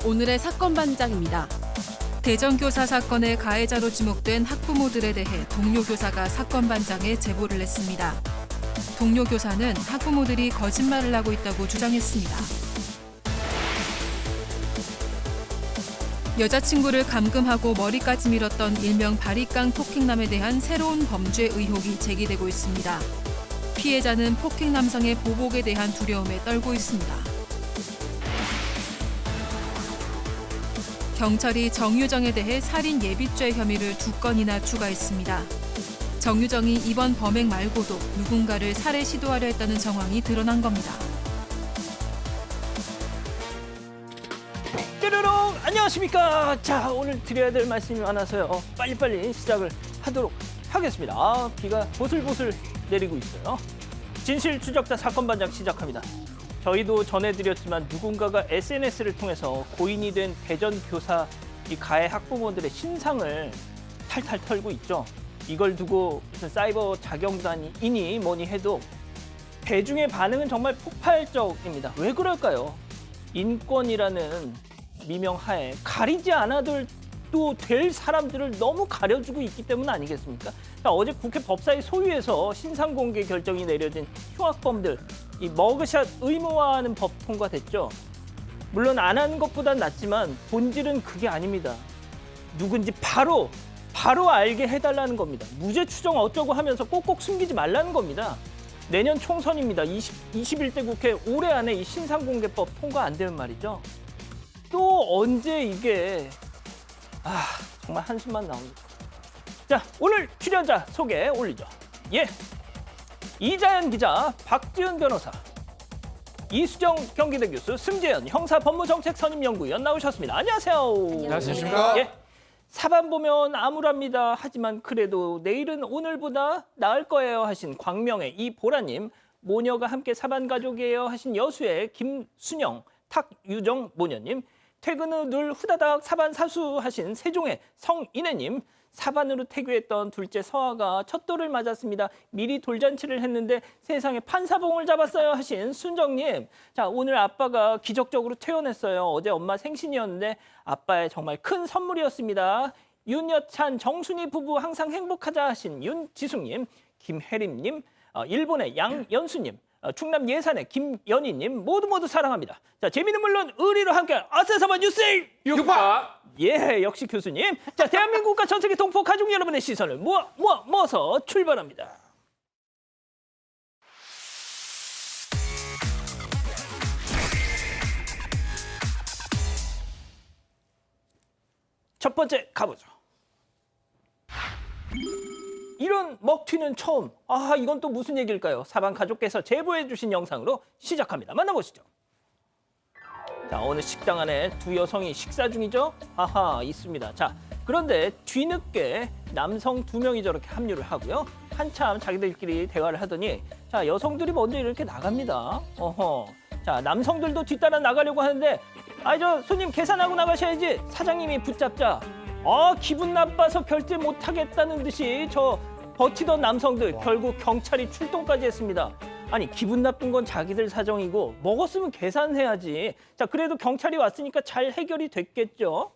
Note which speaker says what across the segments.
Speaker 1: 오늘의 사건 반장입니다. 대전교사 사건의 가해자로 지목된 학부모들에 대해 동료 교사가 사건 반장에 제보를 했습니다. 동료 교사는 학부모들이 거짓말을 하고 있다고 주장했습니다. 여자친구를 감금하고 머리까지 밀었던 일명 바리깡 폭행남에 대한 새로운 범죄 의혹이 제기되고 있습니다. 피해자는 폭행 남성의 보복에 대한 두려움에 떨고 있습니다. 경찰이 정유정에 대해 살인 예비죄 혐의를 2건이나 추가했습니다. 정유정이 이번 범행 말고도 누군가를 살해 시도하려 했다는 정황이 드러난 겁니다.
Speaker 2: 뾰로롱 안녕하십니까. 자, 오늘 드려야 될 말씀이 많아서요. 빨리빨리 시작을 하도록 하겠습니다. 비가 보슬보슬 내리고 있어요. 진실 추적자 사건 반장 시작합니다. 저희도 전해드렸지만 누군가가 SNS를 통해서 고인이 된 대전 교사 이 가해 학부모들의 신상을 탈탈 털고 있죠. 이걸 두고 무슨 사이버 자경단이니 뭐니 해도 대중의 반응은 정말 폭발적입니다. 왜 그럴까요? 인권이라는 미명하에 가리지 않아도 될 사람들을 너무 가려주고 있기 때문 아니겠습니까? 자, 어제 국회 법사위 소위에서 신상 공개 결정이 내려진 흉악범들 이 머그샷 의무화하는 법 통과됐죠. 물론 안 하는 것보단 낫지만 본질은 그게 아닙니다. 누군지 바로 알게 해달라는 겁니다. 무죄 추정 어쩌고 하면서 꼭꼭 숨기지 말라는 겁니다. 내년 총선입니다. 21대 국회 올해 안에 이 신상공개법 통과 안 되면 말이죠. 또 언제 이게 정말 한숨만 나옵니다. 자, 오늘 출연자 소개 올리죠. 예, 이자연 기자, 박지은 변호사, 이수정 경기대 교수, 승재현 형사법무정책선임연구위원 나오셨습니다. 안녕하세요.
Speaker 3: 안녕하십니까.
Speaker 2: 예, 사반 보면 암울합니다. 하지만 그래도 내일은 오늘보다 나을 거예요 하신 광명의 이보라님, 모녀가 함께 사반 가족이에요 하신 여수의 김순영, 탁유정 모녀님, 퇴근 후 늘 후다닥 사반 사수 하신 세종의 성인혜님, 사반으로 퇴교했던 둘째 서아가 첫 돌을 맞았습니다. 미리 돌잔치를 했는데 세상에 판사봉을 잡았어요 하신 순정님. 자, 오늘 아빠가 기적적으로 퇴원했어요. 어제 엄마 생신이었는데 아빠의 정말 큰 선물이었습니다. 윤여찬, 정순이 부부 항상 행복하자 하신 윤지숙님, 김혜림님, 일본의 양연수님, 충남 예산의 김연희님 모두 사랑합니다. 자, 재미는 물론 의리로 함께한 아세사반 뉴스
Speaker 3: 육파.
Speaker 2: 예, 역시 교수님. 자, 대한민국과 전 세계 동포 가족 여러분의 시선을 모아서 출발합니다. 첫 번째 가보죠. 이런 먹튀는 처음. 이건 또 무슨 얘기일까요? 사반 가족께서 제보해 주신 영상으로 시작합니다. 만나보시죠. 자, 어느 식당 안에 두 여성이 식사 중이죠? 있습니다. 자, 그런데 뒤늦게 남성 2명이 저렇게 합류를 하고요. 한참 자기들끼리 대화를 하더니 자, 여성들이 먼저 이렇게 나갑니다. 자, 남성들도 뒤따라 나가려고 하는데 저 손님 계산하고 나가셔야지. 사장님이 붙잡자. 기분 나빠서 결제 못하겠다는 듯이 저 버티던 남성들 결국 경찰이 출동까지 했습니다. 아니, 기분 나쁜 건 자기들 사정이고 먹었으면 계산해야지. 자, 그래도 경찰이 왔으니까 잘 해결이 됐겠죠.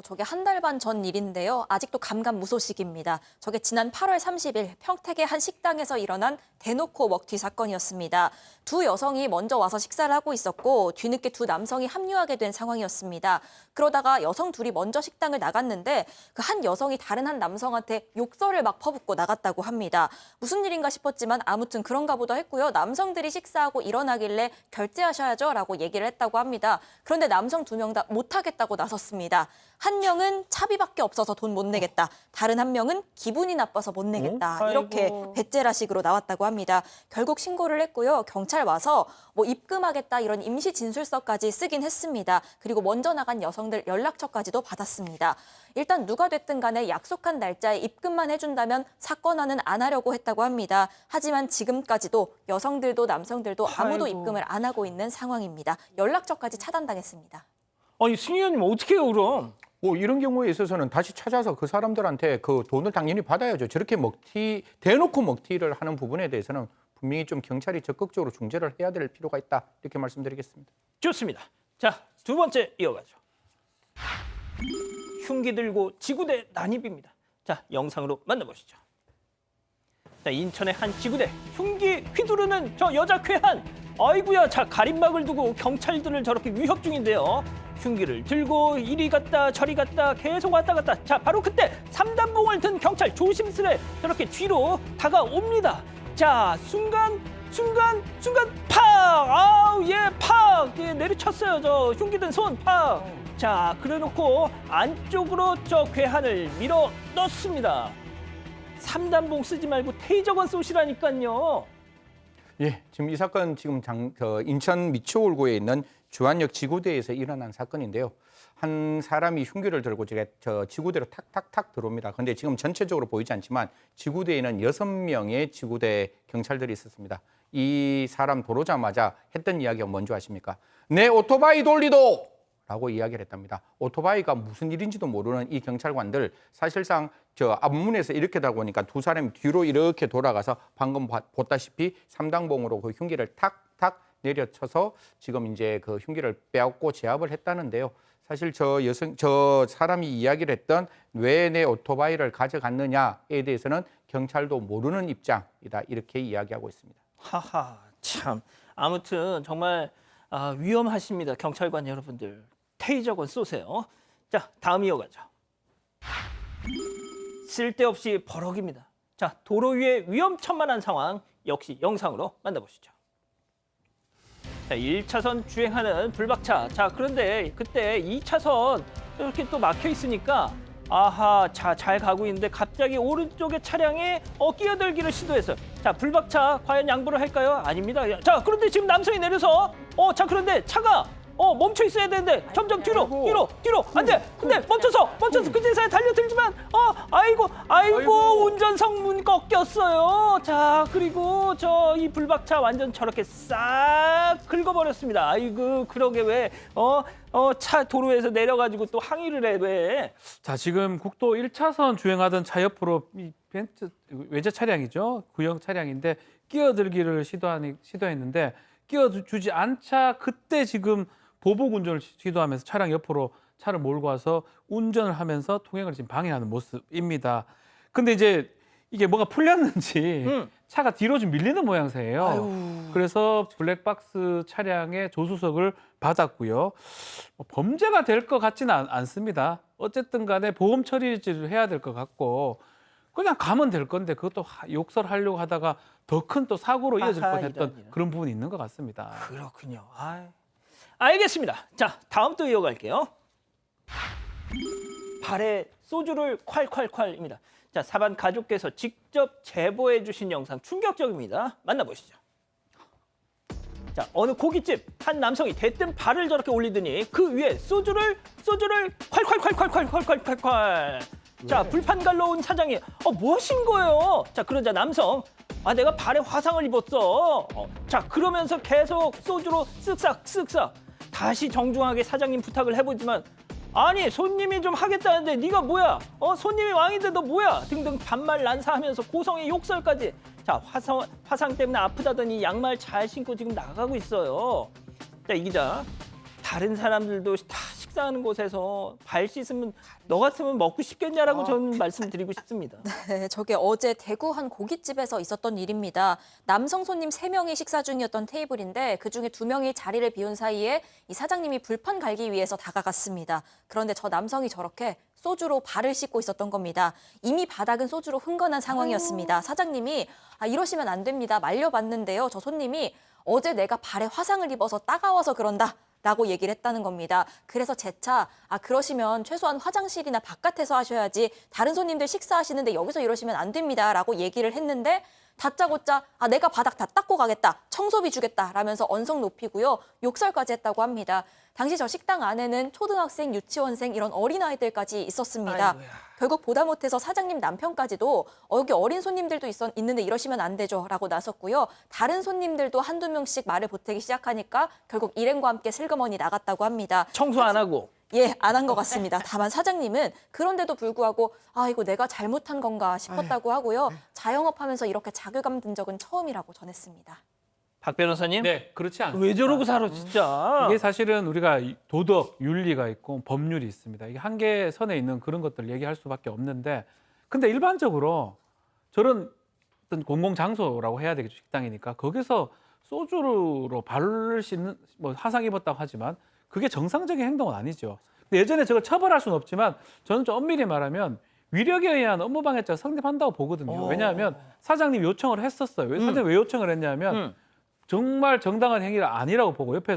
Speaker 4: 저게 한 달 반 전 일인데요. 아직도 감감무소식입니다. 저게 지난 8월 30일 평택의 한 식당에서 일어난 대놓고 먹튀 사건이었습니다. 두 여성이 먼저 와서 식사를 하고 있었고 뒤늦게 두 남성이 합류하게 된 상황이었습니다. 그러다가 여성 둘이 먼저 식당을 나갔는데 그 한 여성이 다른 한 남성한테 욕설을 막 퍼붓고 나갔다고 합니다. 무슨 일인가 싶었지만 아무튼 그런가 보다 했고요. 남성들이 식사하고 일어나길래 결제하셔야죠 라고 얘기를 했다고 합니다. 그런데 남성 2명 다 못하겠다고 나섰습니다. 한 명은 차비밖에 없어서 돈 못 내겠다. 다른 한 명은 기분이 나빠서 못 내겠다. 이렇게 배째라식으로 나왔다고 합니다. 결국 신고를 했고요. 경찰 와서 입금하겠다 이런 임시 진술서까지 쓰긴 했습니다. 그리고 먼저 나간 여성들 연락처까지도 받았습니다. 일단 누가 됐든 간에 약속한 날짜에 입금만 해준다면 사건화는 안 하려고 했다고 합니다. 하지만 지금까지도 여성들도 남성들도 아무도 입금을 안 하고 있는 상황입니다. 연락처까지 차단당했습니다.
Speaker 2: 아니, 승희 의원님 어떻게 해요, 그럼?
Speaker 3: 이런 경우에 있어서는 다시 찾아서 그 사람들한테 그 돈을 당연히 받아야죠. 저렇게 대놓고 먹튀를 하는 부분에 대해서는 분명히 좀 경찰이 적극적으로 중재를 해야 될 필요가 있다. 이렇게 말씀드리겠습니다.
Speaker 2: 좋습니다. 자, 두 번째 이어가죠. 흉기 들고 지구대 난입입니다. 자, 영상으로 만나보시죠. 자, 인천의 한 지구대 흉기 휘두르는 저 여자 괴한. 아이고야, 자, 가림막을 두고 경찰들을 저렇게 위협 중인데요. 흉기를 들고 이리 갔다 저리 갔다 계속 왔다 갔다. 자, 바로 그때 3단봉을 든 경찰 조심스레 저렇게 뒤로 다가옵니다. 자, 순간 팍! 아우, 예, 팍! 예, 내리쳤어요. 저 흉기 든 손 팍! 자, 그래놓고 안쪽으로 저 괴한을 밀어 넣습니다. 3단봉 쓰지 말고 테이저건 쏘시라니까요.
Speaker 3: 예, 지금 이 사건 지금 인천 미추홀구에 있는 주안역 지구대에서 일어난 사건인데요. 한 사람이 흉기를 들고 저 지구대로 탁탁탁 들어옵니다. 근데 지금 전체적으로 보이지 않지만 지구대에는 6명의 지구대 경찰들이 있었습니다. 이 사람 들어오자마자 했던 이야기가 뭔지 아십니까? 내 오토바이 돌리도! 라고 이야기를 했답니다. 오토바이가 무슨 일인지도 모르는 이 경찰관들, 사실상 저 앞문에서 이렇게 다 보니까 두 사람이 뒤로 이렇게 돌아가서 방금 보다시피 3단봉으로 그 흉기를 탁탁 내려쳐서 지금 이제 그 흉기를 빼앗고 제압을 했다는데요. 사실 저 사람이 이야기를 했던 왜 내 오토바이를 가져갔느냐에 대해서는 경찰도 모르는 입장이다, 이렇게 이야기하고 있습니다.
Speaker 2: 하하, 참. 아무튼 정말 위험하십니다, 경찰관 여러분들. 테이저건 쏘세요. 자, 다음 이어가죠. 쓸데없이 버럭입니다. 자, 도로 위에 위험천만한 상황 역시 영상으로 만나보시죠. 자, 1차선 주행하는 불박차. 자, 그런데 그때 2차선 이렇게 또 막혀 있으니까 아하, 자, 잘 가고 있는데 갑자기 오른쪽에 차량에 끼어들기를 시도했어요. 자, 불박차 과연 양보를 할까요? 아닙니다. 자, 그런데 지금 남성이 내려서 자, 그런데 차가 멈춰 있어야 되는데 점점 뒤로 안 돼. 근데 멈춰서 그제서야 달려들지만 아이고 운전석 문 꺾였어요. 자, 그리고 이 불박차 완전 저렇게 싹 긁어버렸습니다. 아이고, 그러게 왜 차 도로에서 내려가지고 또 항의를 해, 왜?
Speaker 5: 자, 지금 국도 1차선 주행하던 차 옆으로 이 벤츠 외제 차량이죠. 구형 차량인데 끼어들기를 시도했는데 끼어주지 않자 그때 지금 보복 운전을 시도하면서 차량 옆으로 차를 몰고 와서 운전을 하면서 통행을 지금 방해하는 모습입니다. 근데 이제 이게 뭐가 풀렸는지 차가 뒤로 좀 밀리는 모양새예요.
Speaker 2: 아유.
Speaker 5: 그래서 블랙박스 차량의 조수석을 받았고요. 범죄가 될 것 같지는 않습니다. 어쨌든 간에 보험 처리를 해야 될 것 같고 그냥 가면 될 건데 그것도 욕설하려고 하다가 더 큰 또 사고로 이어질 뻔했던
Speaker 2: 이런.
Speaker 5: 그런 부분이 있는 것 같습니다.
Speaker 2: 그렇군요. 알겠습니다. 자, 다음 또 이어갈게요. 발에 소주를 콸콸콸입니다. 자, 사반 가족께서 직접 제보해 주신 영상 충격적입니다. 만나보시죠. 자, 어느 고깃집 한 남성이 대뜸 발을 저렇게 올리더니 그 위에 소주를 콸콸콸콸콸콸콸콸. 자, 불판 갈러 온 사장이 뭐 하신 거예요? 자, 그러자 남성 내가 발에 화상을 입었어. 자, 그러면서 계속 소주로 쓱싹 다시 정중하게 사장님 부탁을 해보지만 아니, 손님이 좀 하겠다는데 네가 뭐야? 손님이 왕인데 너 뭐야? 등등 반말 난사하면서 고성의 욕설까지. 자, 화상 때문에 아프다더니 양말 잘 신고 지금 나가고 있어요. 자, 이 기자, 다른 사람들도 다 식사하는 곳에서 발 씻으면 너 같으면 먹고 싶겠냐라고 저는 말씀드리고 싶습니다.
Speaker 4: 네, 저게 어제 대구 한 고깃집에서 있었던 일입니다. 남성 손님 3명이 식사 중이었던 테이블인데 그중에 2명이 자리를 비운 사이에 이 사장님이 불판 갈기 위해서 다가갔습니다. 그런데 저 남성이 저렇게 소주로 발을 씻고 있었던 겁니다. 이미 바닥은 소주로 흥건한 상황이었습니다. 사장님이 이러시면 안 됩니다. 말려봤는데요. 저 손님이 어제 내가 발에 화상을 입어서 따가워서 그런다. 라고 얘기를 했다는 겁니다. 그래서 재차 그러시면 최소한 화장실이나 바깥에서 하셔야지 다른 손님들 식사하시는데 여기서 이러시면 안 됩니다. 라고 얘기를 했는데 다짜고짜 내가 바닥 다 닦고 가겠다. 청소비 주겠다. 라면서 언성 높이고요. 욕설까지 했다고 합니다. 당시 저 식당 안에는 초등학생, 유치원생 이런 어린아이들까지 있었습니다.
Speaker 2: 아이고야.
Speaker 4: 결국 보다 못해서 사장님 남편까지도 여기 어린 손님들도 있는데 이러시면 안 되죠 라고 나섰고요. 다른 손님들도 한두 명씩 말을 보태기 시작하니까 결국 일행과 함께 슬그머니 나갔다고 합니다.
Speaker 2: 청소 안 하고.
Speaker 4: 예, 안 한 것 같습니다. 다만 사장님은 그런데도 불구하고 이거 내가 잘못한 건가 싶었다고 하고요. 자영업하면서 이렇게 자괴감 든 적은 처음이라고 전했습니다.
Speaker 2: 박 변호사님,
Speaker 5: 네, 그렇지 않습니다.
Speaker 2: 왜 저러고 살아 진짜?
Speaker 5: 이게 사실은 우리가 도덕, 윤리가 있고 법률이 있습니다. 이게 한계선에 있는 그런 것들 얘기할 수밖에 없는데, 근데 일반적으로 저런 어떤 공공장소라고 해야 되겠죠. 식당이니까 거기서 소주로 발을 씻는, 뭐 화상 입었다고 하지만 그게 정상적인 행동은 아니죠. 근데 예전에 저걸 처벌할 수는 없지만 저는 좀 엄밀히 말하면 위력에 의한 업무방해죄가 성립한다고 보거든요. 왜냐하면 사장님이 요청을 했었어요. 사장님이 왜 요청을 했냐면 정말 정당한 행위가 아니라고 보고 옆에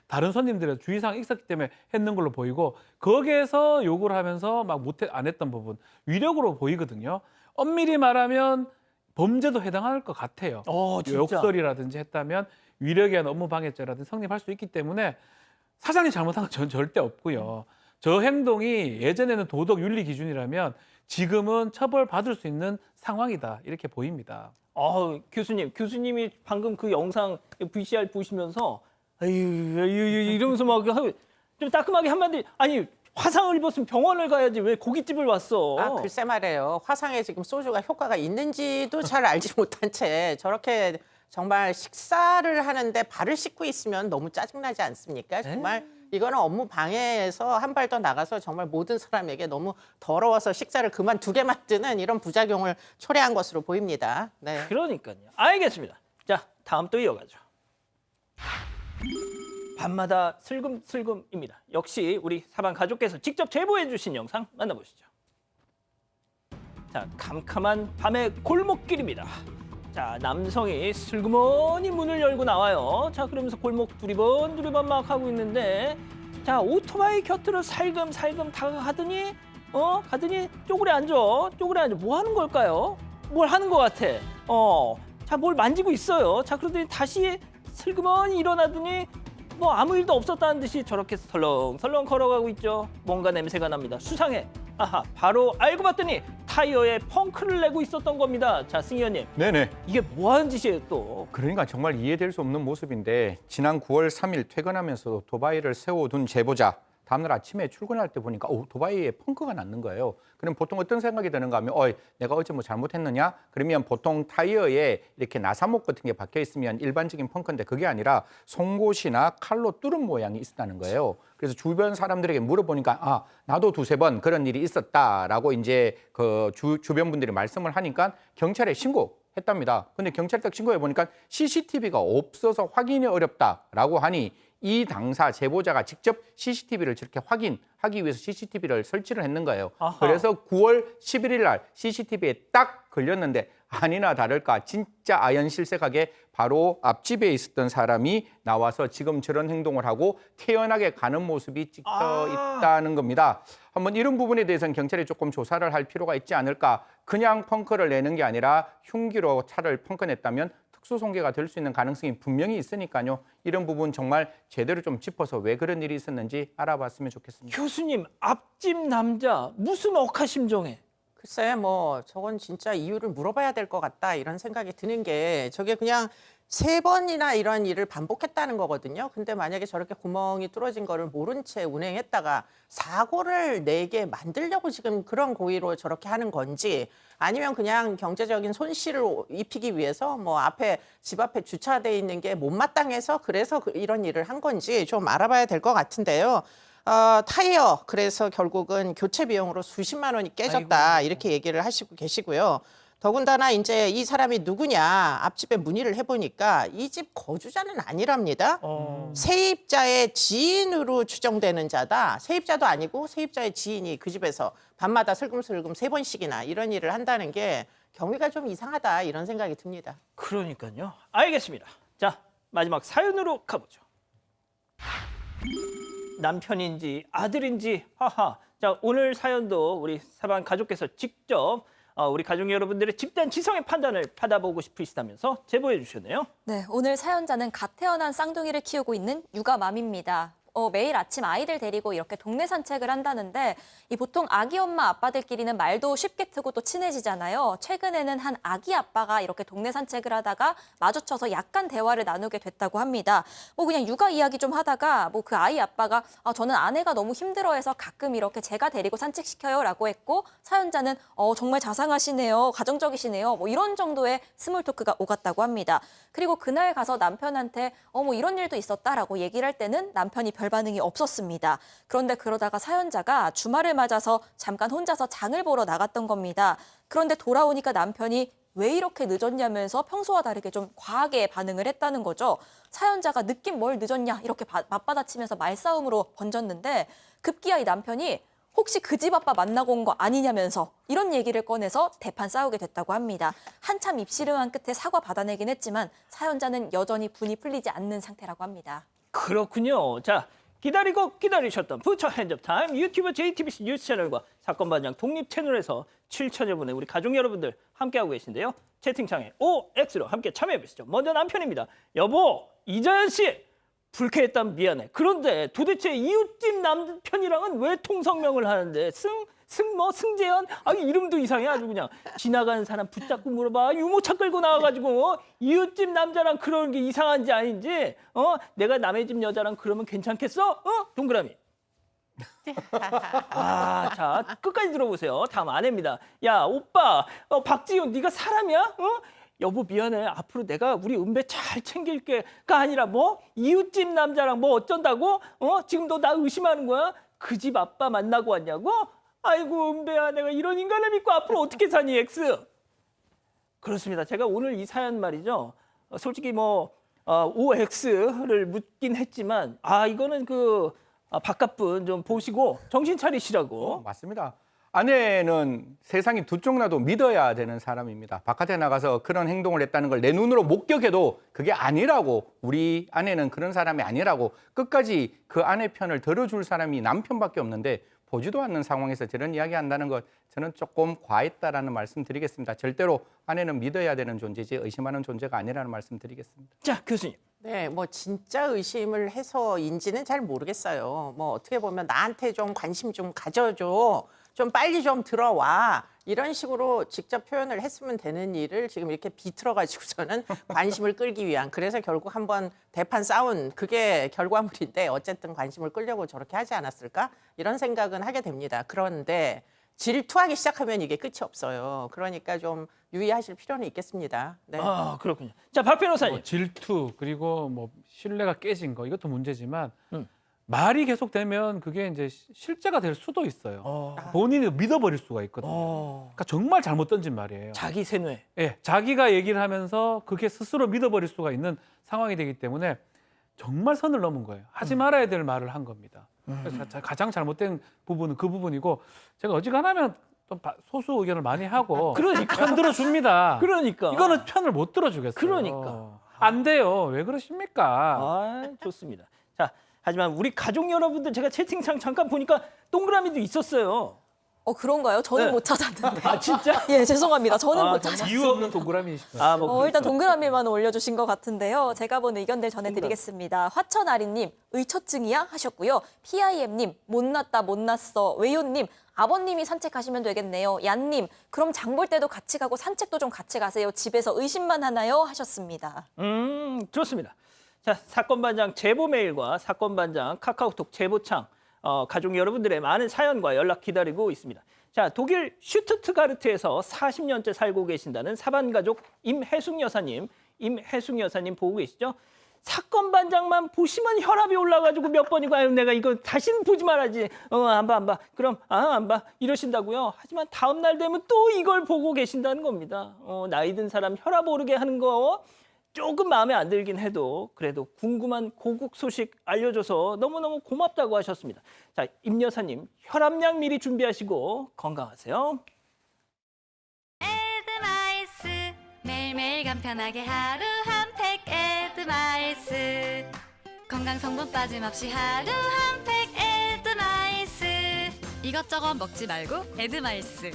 Speaker 5: 다른 손님들의 주의사항이 있었기 때문에 했는 걸로 보이고, 거기에서 욕을 하면서 막 안 했던 부분 위력으로 보이거든요. 엄밀히 말하면 범죄도 해당할 것 같아요.
Speaker 2: 진짜.
Speaker 5: 욕설이라든지 했다면 위력에 의한 업무방해죄라든지 성립할 수 있기 때문에 사장님 잘못한 건 전 절대 없고요. 저 행동이 예전에는 도덕 윤리 기준이라면 지금은 처벌받을 수 있는 상황이다, 이렇게 보입니다.
Speaker 2: 교수님이 방금 그 영상 VCR 보시면서 아유 이러면서 막 좀 따끔하게 한마디, 아니 화상을 입었으면 병원을 가야지 왜 고깃집을 왔어?
Speaker 6: 아, 글쎄 말이에요. 화상에 지금 소주가 효과가 있는지도 잘 알지 못한 채 저렇게 정말 식사를 하는데 발을 씻고 있으면 너무 짜증나지 않습니까? 정말 이거는 업무 방해에서 한 발 더 나가서 정말 모든 사람에게 너무 더러워서 식사를 그만두게 만드는 이런 부작용을 초래한 것으로 보입니다. 네.
Speaker 2: 그러니까요. 알겠습니다. 자, 다음 또 이어가죠. 밤마다 슬금슬금입니다. 역시 우리 사방 가족께서 직접 제보해 주신 영상 만나보시죠. 자, 캄캄한 밤의 골목길입니다. 자, 남성이 슬그머니 문을 열고 나와요. 자, 그러면서 골목 두리번 막 하고 있는데, 자, 오토바이 곁으로 살금살금 다가가더니 가더니 쪼그려 앉아. 뭐 하는 걸까요? 뭘 하는 것 같아. 자, 뭘 만지고 있어요. 자, 그러더니 다시 슬그머니 일어나더니 뭐 아무 일도 없었다는 듯이 저렇게 설렁설렁 걸어가고 있죠. 뭔가 냄새가 납니다. 수상해. 아하, 바로 알고 봤더니 타이어에 펑크를 내고 있었던 겁니다. 자, 승희 의원님,
Speaker 3: 네네.
Speaker 2: 이게 뭐 하는 짓이에요 또?
Speaker 3: 그러니까 정말 이해될 수 없는 모습인데, 지난 9월 3일 퇴근하면서 도바이를 세워둔 제보자, 다음날 아침에 출근할 때 보니까 도바이에 펑크가 났는 거예요. 그럼 보통 어떤 생각이 드는가 하면 내가 어제 뭐 잘못했느냐? 그러면 보통 타이어에 이렇게 나사목 같은 게 박혀 있으면 일반적인 펑크인데, 그게 아니라 송곳이나 칼로 뚫은 모양이 있었다는 거예요. 그래서 주변 사람들에게 물어보니까 나도 두세 번 그런 일이 있었다라고 이제 그 주변 분들이 말씀을 하니까 경찰에 신고했답니다. 근데 경찰에 딱 신고해 보니까 CCTV가 없어서 확인이 어렵다라고 하니, 이 당사 제보자가 직접 CCTV를 저렇게 확인하기 위해서 CCTV를 설치를 했는 거예요.
Speaker 2: 아하.
Speaker 3: 그래서 9월 11일 날 CCTV에 딱 걸렸는데, 아니나 다를까 진짜 아연실색하게 바로 앞집에 있었던 사람이 나와서 지금 저런 행동을 하고 태연하게 가는 모습이 찍혀 있다는 겁니다. 한번 이런 부분에 대해서는 경찰이 조금 조사를 할 필요가 있지 않을까. 그냥 펑크를 내는 게 아니라 흉기로 차를 펑크냈다면 특수손괴가 될 수 있는 가능성이 분명히 있으니까요. 이런 부분 정말 제대로 좀 짚어서 왜 그런 일이 있었는지 알아봤으면 좋겠습니다.
Speaker 2: 교수님, 앞집 남자 무슨 억하심정해?
Speaker 6: 글쎄 뭐 저건 진짜 이유를 물어봐야 될 것 같다 이런 생각이 드는 게, 저게 그냥 3번이나 이런 일을 반복했다는 거거든요. 근데 만약에 저렇게 구멍이 뚫어진 거를 모른 채 운행했다가 사고를 내게 만들려고 지금 그런 고의로 저렇게 하는 건지, 아니면 그냥 경제적인 손실을 입히기 위해서 뭐 집 앞에 주차돼 있는 게 못마땅해서 그래서 이런 일을 한 건지 좀 알아봐야 될 것 같은데요. 타이어, 그래서 결국은 교체 비용으로 수십만 원이 깨졌다, 이렇게 얘기를 하시고 계시고요. 더군다나 이제 이 사람이 누구냐, 앞집에 문의를 해보니까 이 집 거주자는 아니랍니다. 세입자의 지인으로 추정되는 자다. 세입자도 아니고 세입자의 지인이 그 집에서 밤마다 슬금슬금 3번씩이나 이런 일을 한다는 게 경위가 좀 이상하다, 이런 생각이 듭니다.
Speaker 2: 그러니까요. 알겠습니다. 자, 마지막 사연으로 가보죠. 남편인지 아들인지 자, 오늘 사연도 우리 사방 가족께서 직접 우리 가족 여러분들의 집단 지성의 판단을 받아보고 싶으시다면서 제보해 주셨네요.
Speaker 4: 네, 오늘 사연자는 갓 태어난 쌍둥이를 키우고 있는 육아맘입니다. 매일 아침 아이들 데리고 이렇게 동네 산책을 한다는데 이 보통 아기 엄마 아빠들끼리는 말도 쉽게 트고 또 친해지잖아요. 최근에는 한 아기 아빠가 이렇게 동네 산책을 하다가 마주쳐서 약간 대화를 나누게 됐다고 합니다. 그냥 육아 이야기 좀 하다가 그 아이 아빠가 저는 아내가 너무 힘들어해서 가끔 이렇게 제가 데리고 산책시켜요라고 했고 사연자는 정말 자상하시네요. 가정적이시네요. 이런 정도의 스몰 토크가 오갔다고 합니다. 그리고 그날 가서 남편한테 이런 일도 있었다라고 얘기를 할 때는 남편이 별 반응이 없었습니다. 그런데 그러다가 사연자가 주말을 맞아서 잠깐 혼자서 장을 보러 나갔던 겁니다. 그런데 돌아오니까 남편이 왜 이렇게 늦었냐면서 평소와 다르게 좀 과하게 반응을 했다는 거죠. 사연자가 늦긴 뭘 늦었냐 이렇게 맞받아치면서 말싸움으로 번졌는데 급기야 이 남편이 혹시 그 집 아빠 만나고 온 거 아니냐면서 이런 얘기를 꺼내서 대판 싸우게 됐다고 합니다. 한참 입씨름한 끝에 사과 받아내긴 했지만 사연자는 여전히 분이 풀리지 않는 상태라고 합니다.
Speaker 2: 그렇군요. 자, 기다리고 기다리셨던 부처 핸즈업 타임 유튜브 JTBC 뉴스 채널과 사건 반장 독립 채널에서 7천여 분의 우리 가족 여러분들 함께하고 계신데요. 채팅창에 OX로 함께 참여해 보시죠. 먼저 남편입니다. 여보, 이자연 씨 불쾌했다면 미안해. 그런데 도대체 이웃집 남편이랑은 왜 통성명을 하는데 승재현? 이름도 이상해 아주 그냥. 지나가는 사람 붙잡고 물어봐. 유모차 끌고 나와가지고 이웃집 남자랑 그러는 게 이상한지 아닌지 내가 남의 집 여자랑 그러면 괜찮겠어? 동그라미. 자 끝까지 들어보세요. 다음 아내입니다. 야 오빠 박지훈 네가 사람이야? 여보 미안해. 앞으로 내가 우리 은배 잘 챙길게가 아니라 이웃집 남자랑 어쩐다고? 지금 너 나 의심하는 거야? 그 집 아빠 만나고 왔냐고? 아이고 은배야 내가 이런 인간을 믿고 앞으로 어떻게 사니 X? 그렇습니다. 제가 오늘 이 사연 말이죠. 솔직히 OX를 묻긴 했지만 이거는 바깥분 좀 보시고 정신 차리시라고.
Speaker 3: 맞습니다. 아내는 세상이 두 쪽 나도 믿어야 되는 사람입니다. 바깥에 나가서 그런 행동을 했다는 걸 내 눈으로 목격해도 그게 아니라고, 우리 아내는 그런 사람이 아니라고 끝까지 그 아내 편을 들어줄 사람이 남편밖에 없는데 보지도 않는 상황에서 저런 이야기한다는 것 저는 조금 과했다라는 말씀 드리겠습니다. 절대로 아내는 믿어야 되는 존재지 의심하는 존재가 아니라는 말씀 드리겠습니다.
Speaker 2: 자 교수님.
Speaker 6: 네, 진짜 의심을 해서인지는 잘 모르겠어요. 어떻게 보면 나한테 좀 관심 좀 가져줘. 좀 빨리 좀 들어와. 이런 식으로 직접 표현을 했으면 되는 일을 지금 이렇게 비틀어가지고서는 관심을 끌기 위한. 그래서 결국 한번 대판 싸운 그게 결과물인데 어쨌든 관심을 끌려고 저렇게 하지 않았을까? 이런 생각은 하게 됩니다. 그런데 질투하기 시작하면 이게 끝이 없어요. 그러니까 좀 유의하실 필요는 있겠습니다. 네.
Speaker 2: 그렇군요. 자, 박 변호사님.
Speaker 5: 질투 그리고 신뢰가 깨진 거 이것도 문제지만 말이 계속되면 그게 이제 실제가 될 수도 있어요. 본인이 믿어버릴 수가 있거든요. 그러니까 정말 잘못 던진 말이에요.
Speaker 2: 자기 세뇌.
Speaker 5: 예, 자기가 얘기를 하면서 그게 스스로 믿어버릴 수가 있는 상황이 되기 때문에 정말 선을 넘은 거예요. 하지 말아야 될 말을 한 겁니다. 그래서 가장 잘못된 부분은 그 부분이고 제가 어지간하면 또 소수 의견을 많이 하고 편 들어줍니다.
Speaker 2: 그러니까.
Speaker 5: 이거는 편을 못 들어주겠어요.
Speaker 2: 그러니까.
Speaker 5: 안 돼요. 왜 그러십니까?
Speaker 2: 좋습니다. 자, 하지만 우리 가족 여러분들 제가 채팅창 잠깐 보니까 동그라미도 있었어요.
Speaker 4: 그런가요? 저는
Speaker 2: 네.
Speaker 4: 못 찾았는데.
Speaker 2: 진짜?
Speaker 4: 예, 죄송합니다. 저는 못 찾았어요.
Speaker 5: 이유 없는 동그라미이시죠.
Speaker 4: 일단 동그라미만 올려주신 것 같은데요. 제가 본 의견들 전해드리겠습니다. 화천아리님, 의처증이야? 하셨고요. PIM님, 못났다, 못났어. 외요님, 아버님이 산책하시면 되겠네요. 얀님, 그럼 장 볼 때도 같이 가고 산책도 좀 같이 가세요. 집에서 의심만 하나요? 하셨습니다.
Speaker 2: 좋습니다. 자, 사건 반장 제보 메일과 사건 반장 카카오톡 제보창 가족 여러분들의 많은 사연과 연락 기다리고 있습니다. 자, 독일 슈투트가르트에서 40년째 살고 계신다는 사반가족 임혜숙 여사님 보고 계시죠? 사건 반장만 보시면 혈압이 올라가지고 몇 번이고 내가 이거 다시는 보지 말아야지. 안 봐. 그럼 안 봐. 이러신다고요. 하지만 다음 날 되면 또 이걸 보고 계신다는 겁니다. 나이 든 사람 혈압 오르게 하는 거 조금 마음에 안 들긴 해도 그래도 궁금한 고국 소식 알려줘서 너무너무 고맙다고 하셨습니다. 자, 임 여사님 혈압약 미리 준비하시고 건강하세요.
Speaker 7: 에드마이스 매일매일 간편하게 하루 한 팩 에드마이스 건강 성분 빠짐없이 하루 한 팩 에드마이스 이것저것 먹지 말고 에드마이스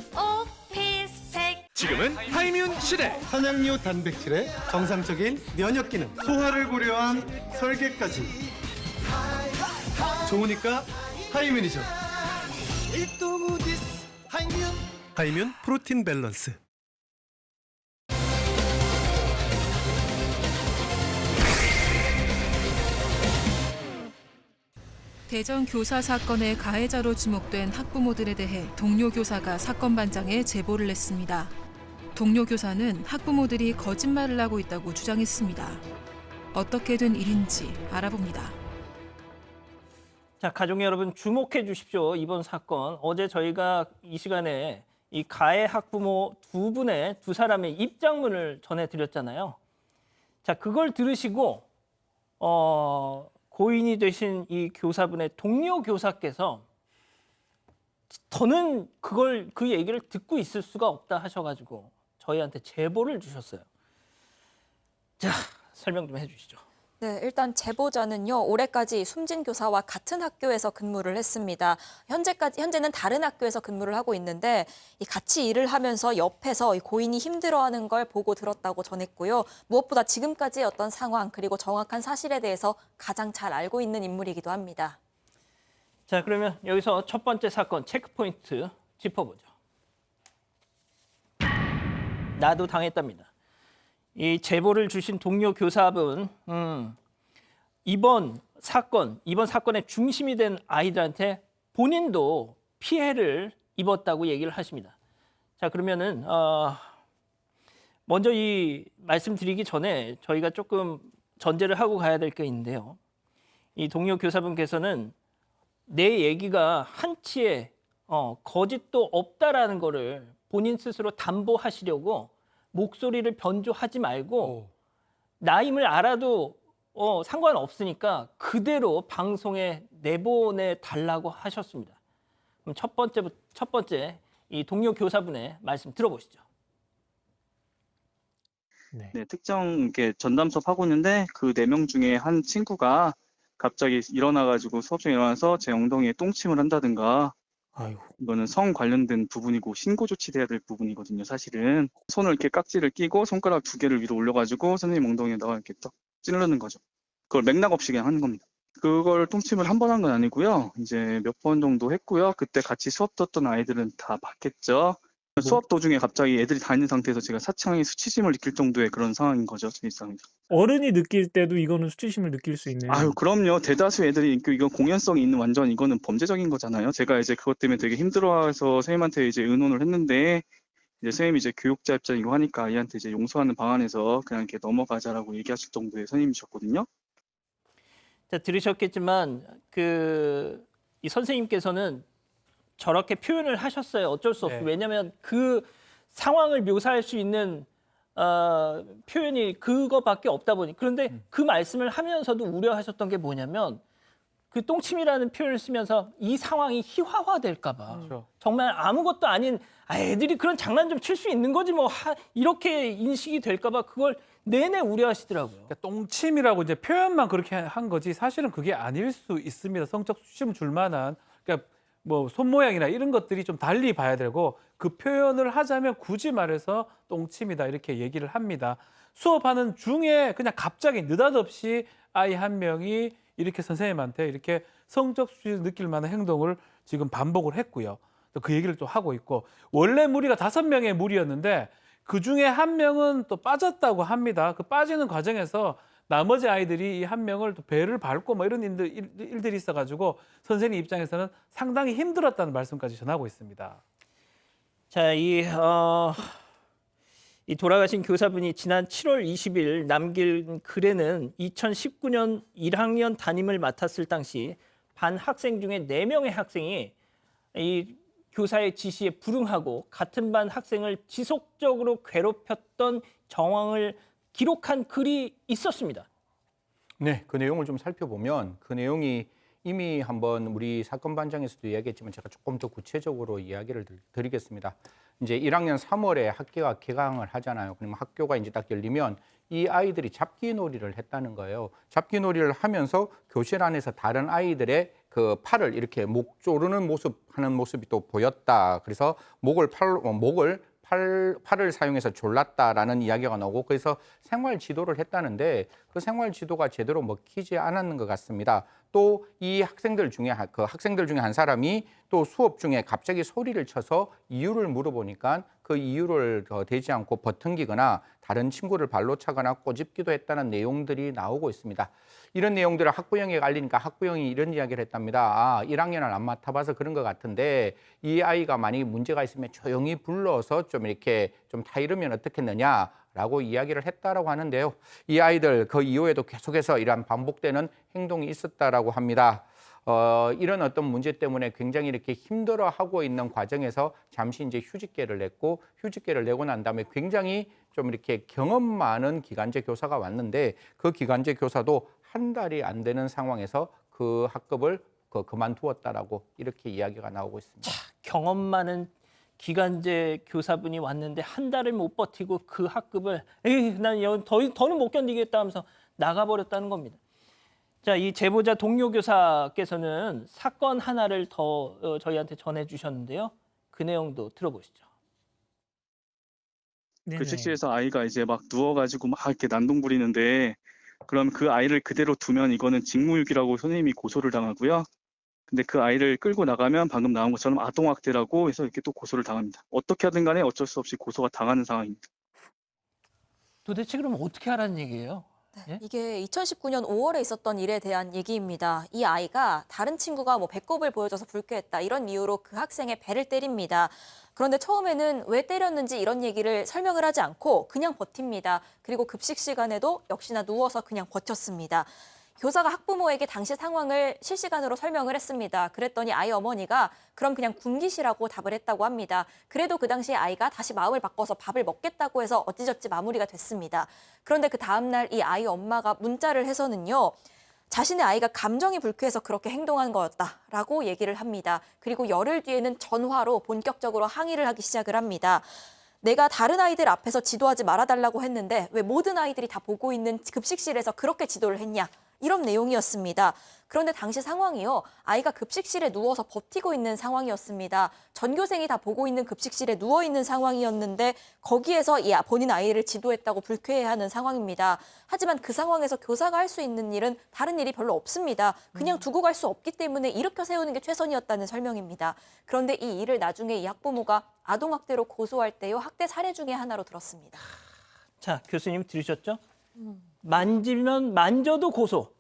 Speaker 7: 오피스팩
Speaker 8: 지금은 하이뮨 시대. 한양류 단백질의 정상적인 면역 기능, 소화를 고려한 설계까지 좋으니까 하이윤이죠. 하이윤 프로틴 밸런스.
Speaker 1: 대전 교사 사건의 가해자로 지목된 학부모들에 대해 동료 교사가 사건 반장에 제보를 냈습니다. 동료 교사는 학부모들이 거짓말을 하고 있다고 주장했습니다. 어떻게 된 일인지 알아봅니다.
Speaker 2: 자, 가족 여러분 주목해 주십시오. 이번 사건 어제 저희가 이 시간에 이 가해 학부모 두 사람의 입장문을 전해드렸잖아요. 자, 그걸 들으시고 고인이 되신 이 교사분의 동료 교사께서 더는 그 얘기를 듣고 있을 수가 없다 하셔가지고 저희한테 제보를 주셨어요. 자, 설명 좀 해주시죠.
Speaker 4: 네, 일단 제보자는요, 올해까지 숨진 교사와 같은 학교에서 근무를 했습니다. 현재는 다른 학교에서 근무를 하고 있는데, 같이 일을 하면서 옆에서 이 고인이 힘들어하는 걸 보고 들었다고 전했고요. 무엇보다 지금까지의 어떤 상황, 그리고 정확한 사실에 대해서 가장 잘 알고 있는 인물이기도 합니다.
Speaker 2: 자, 그러면 여기서 첫 번째 사건 체크포인트 짚어보죠. 나도 당했답니다. 이 제보를 주신 동료 교사분, 이번 사건의 중심이 된 아이들한테 본인도 피해를 입었다고 얘기를 하십니다. 자, 그러면은 먼저 이 말씀드리기 전에 저희가 조금 전제를 하고 가야 될 게 있는데요. 이 동료 교사분께서는 내 얘기가 한치의 거짓도 없다라는 거를 본인 스스로 담보하시려고 목소리를 변조하지 말고 나임을 알아도 상관없으니까 그대로 방송에 내보내 달라고 하셨습니다. 그럼 첫 번째 이 동료 교사분의 말씀 들어보시죠.
Speaker 9: 네, 특정 이렇게 전담 수업 하고 있는데 그 4명 중에 한 친구가 갑자기 일어나가지고 수업 중에 일어나서 제 엉덩이에 똥침을 한다든가.
Speaker 5: 아이고.
Speaker 9: 이거는 성 관련된 부분이고 신고 조치돼야 될 부분이거든요. 사실은 손을 이렇게 깍지를 끼고 손가락 2개를 위로 올려가지고 선생님 엉덩이에다가 이렇게 딱 찌르는 거죠. 그걸 맥락 없이 그냥 하는 겁니다. 그걸 똥침을 한 번 한 건 아니고요. 이제 몇 번 정도 했고요. 그때 같이 수업 듣던 아이들은 다 봤겠죠. 수업 도중에 갑자기 애들이 다 있는 상태에서 제가 사창에 수치심을 느낄 정도의 그런 상황인 거죠. 제 입장에서.
Speaker 10: 어른이 느낄 때도 이거는 수치심을 느낄 수 있는.
Speaker 9: 아유, 그럼요. 대다수 애들이 이거 공연성이 있는 완전 이거는 범죄적인 거잖아요. 제가 이제 그것 때문에 되게 힘들어해서 선생님한테 이제 의논을 했는데 이제 선생님이 이제 교육자 입장이고 하니까 아이한테 이제 용서하는 방안에서 그냥 이렇게 넘어가자라고 얘기하실 정도의 선생님이셨거든요.
Speaker 2: 자, 들으셨겠지만 이 선생님께서는 저렇게 표현을 하셨어요. 어쩔 수 없이.
Speaker 5: 네.
Speaker 2: 왜냐하면 그 상황을 묘사할 수 있는 표현이 그거밖에 없다 보니. 그런데 그 말씀을 하면서도 우려하셨던 게 뭐냐면 그 똥침이라는 표현을 쓰면서 이 상황이 희화화될까 봐.
Speaker 5: 그렇죠.
Speaker 2: 정말 아무것도 아닌 애들이 그런 장난 좀 칠 수 있는 거지 뭐 이렇게 인식이 될까 봐 그걸 내내 우려하시더라고요.
Speaker 5: 그러니까 똥침이라고 이제 표현만 그렇게 한 거지 사실은 그게 아닐 수 있습니다. 성적 수치심 줄 만한. 그러니까 뭐 손모양이나 이런 것들이 좀 달리 봐야 되고 그 표현을 하자면 굳이 말해서 똥침이다 이렇게 얘기를 합니다. 수업하는 중에 그냥 갑자기 느닷없이 아이 한 명이 이렇게 선생님한테 이렇게 성적 수치를 느낄 만한 행동을 지금 반복을 했고요. 또 그 얘기를 또 하고 있고 원래 무리가 5명의 무리였는데 그중에 한 명은 또 빠졌다고 합니다. 그 빠지는 과정에서 나머지 아이들이 이 한 명을 또 배를 밟고 뭐 이런 일들이 있어가지고 선생님 입장에서는 상당히 힘들었다는 말씀까지 전하고 있습니다.
Speaker 2: 자, 이 돌아가신 교사분이 지난 7월 20일 남긴 글에는 2019년 1학년 담임을 맡았을 당시 반 학생 중에 4명의 학생이 이 교사의 지시에 불응하고 같은 반 학생을 지속적으로 괴롭혔던 정황을 기록한 글이 있었습니다.
Speaker 3: 네, 그 내용을 좀 살펴보면 그 내용이 이미 한번 우리 사건 반장에서도 이야기했지만 제가 조금 더 구체적으로 이야기를 드리겠습니다. 이제 1학년 3월에 학교가 개강을 하잖아요. 그러면 학교가 이제 딱 열리면 이 아이들이 잡기놀이를 했다는 거예요. 잡기놀이를 하면서 교실 안에서 다른 아이들의 그 팔을 이렇게 목 조르는 하는 모습이 또 보였다. 그래서 팔을 사용해서 졸랐다라는 이야기가 나오고 그래서 생활 지도를 했다는데 그 생활 지도가 제대로 먹히지 않았는 것 같습니다. 또 이 학생들 중에 한 사람이 또 수업 중에 갑자기 소리를 쳐서 이유를 물어보니까 그 이유를 대지 않고 버팅기거나 다른 친구를 발로 차거나 꼬집기도 했다는 내용들이 나오고 있습니다. 이런 내용들을 학부형에게 알리니까 학부형이 이런 이야기를 했답니다. 1학년을 안 맡아봐서 그런 것 같은데 이 아이가 만약에 문제가 있으면 조용히 불러서 좀 이렇게 좀 타이르면 어떻겠느냐라고 이야기를 했다라고 하는데요. 이 아이들 그 이후에도 계속해서 이러한 반복되는 행동이 있었다라고 합니다. 이런 어떤 문제 때문에 굉장히 이렇게 힘들어하고 있는 과정에서 잠시 이제 휴직계를 냈고 휴직계를 내고 난 다음에 굉장히 좀 이렇게 경험 많은 기간제 교사가 왔는데 그 기간제 교사도 한 달이 안 되는 상황에서 그 학급을 그만두었다라고 이렇게 이야기가 나오고 있습니다.
Speaker 2: 경험 많은 기간제 교사분이 왔는데 한 달을 못 버티고 그 학급을 난 더는 못 견디겠다 하면서 나가버렸다는 겁니다. 자, 이 제보자 동료 교사께서는 사건 하나를 더 저희한테 전해주셨는데요. 그 내용도 들어보시죠.
Speaker 9: 급식실에서 아이가 이제 막 누워가지고 막 이렇게 난동 부리는데 그럼 그 아이를 그대로 두면 이거는 직무유기라고 선생님이 고소를 당하고요. 근데 그 아이를 끌고 나가면 방금 나온 것처럼 아동학대라고 해서 이렇게 또 고소를 당합니다. 어떻게 하든 간에 어쩔 수 없이 고소가 당하는 상황입니다.
Speaker 2: 도대체 그럼 어떻게 하라는 얘기예요? 예?
Speaker 4: 이게 2019년 5월에 있었던 일에 대한 얘기입니다. 이 아이가 다른 친구가 배꼽을 보여줘서 불쾌했다 이런 이유로 그 학생의 배를 때립니다. 그런데 처음에는 왜 때렸는지 이런 얘기를 설명을 하지 않고 그냥 버팁니다. 그리고 급식 시간에도 역시나 누워서 그냥 버텼습니다. 교사가 학부모에게 당시 상황을 실시간으로 설명을 했습니다. 그랬더니 아이 어머니가 그럼 그냥 굶기시라고 답을 했다고 합니다. 그래도 그 당시에 아이가 다시 마음을 바꿔서 밥을 먹겠다고 해서 어찌저찌 마무리가 됐습니다. 그런데 그 다음날 이 아이 엄마가 문자를 해서는요. 자신의 아이가 감정이 불쾌해서 그렇게 행동한 거였다라고 얘기를 합니다. 그리고 열흘 뒤에는 전화로 본격적으로 항의를 하기 시작을 합니다. 내가 다른 아이들 앞에서 지도하지 말아달라고 했는데 왜 모든 아이들이 다 보고 있는 급식실에서 그렇게 지도를 했냐. 이런 내용이었습니다. 그런데 당시 상황이요. 아이가 급식실에 누워서 버티고 있는 상황이었습니다. 전교생이 다 보고 있는 급식실에 누워있는 상황이었는데 거기에서 본인 아이를 지도했다고 불쾌해하는 상황입니다. 하지만 그 상황에서 교사가 할 수 있는 일은 다른 일이 별로 없습니다. 그냥 두고 갈 수 없기 때문에 일으켜 세우는 게 최선이었다는 설명입니다. 그런데 이 일을 나중에 이 학부모가 아동학대로 고소할 때요. 학대 사례 중에 하나로 들었습니다.
Speaker 2: 자, 교수님 들으셨죠? 만지면 만져도 고소,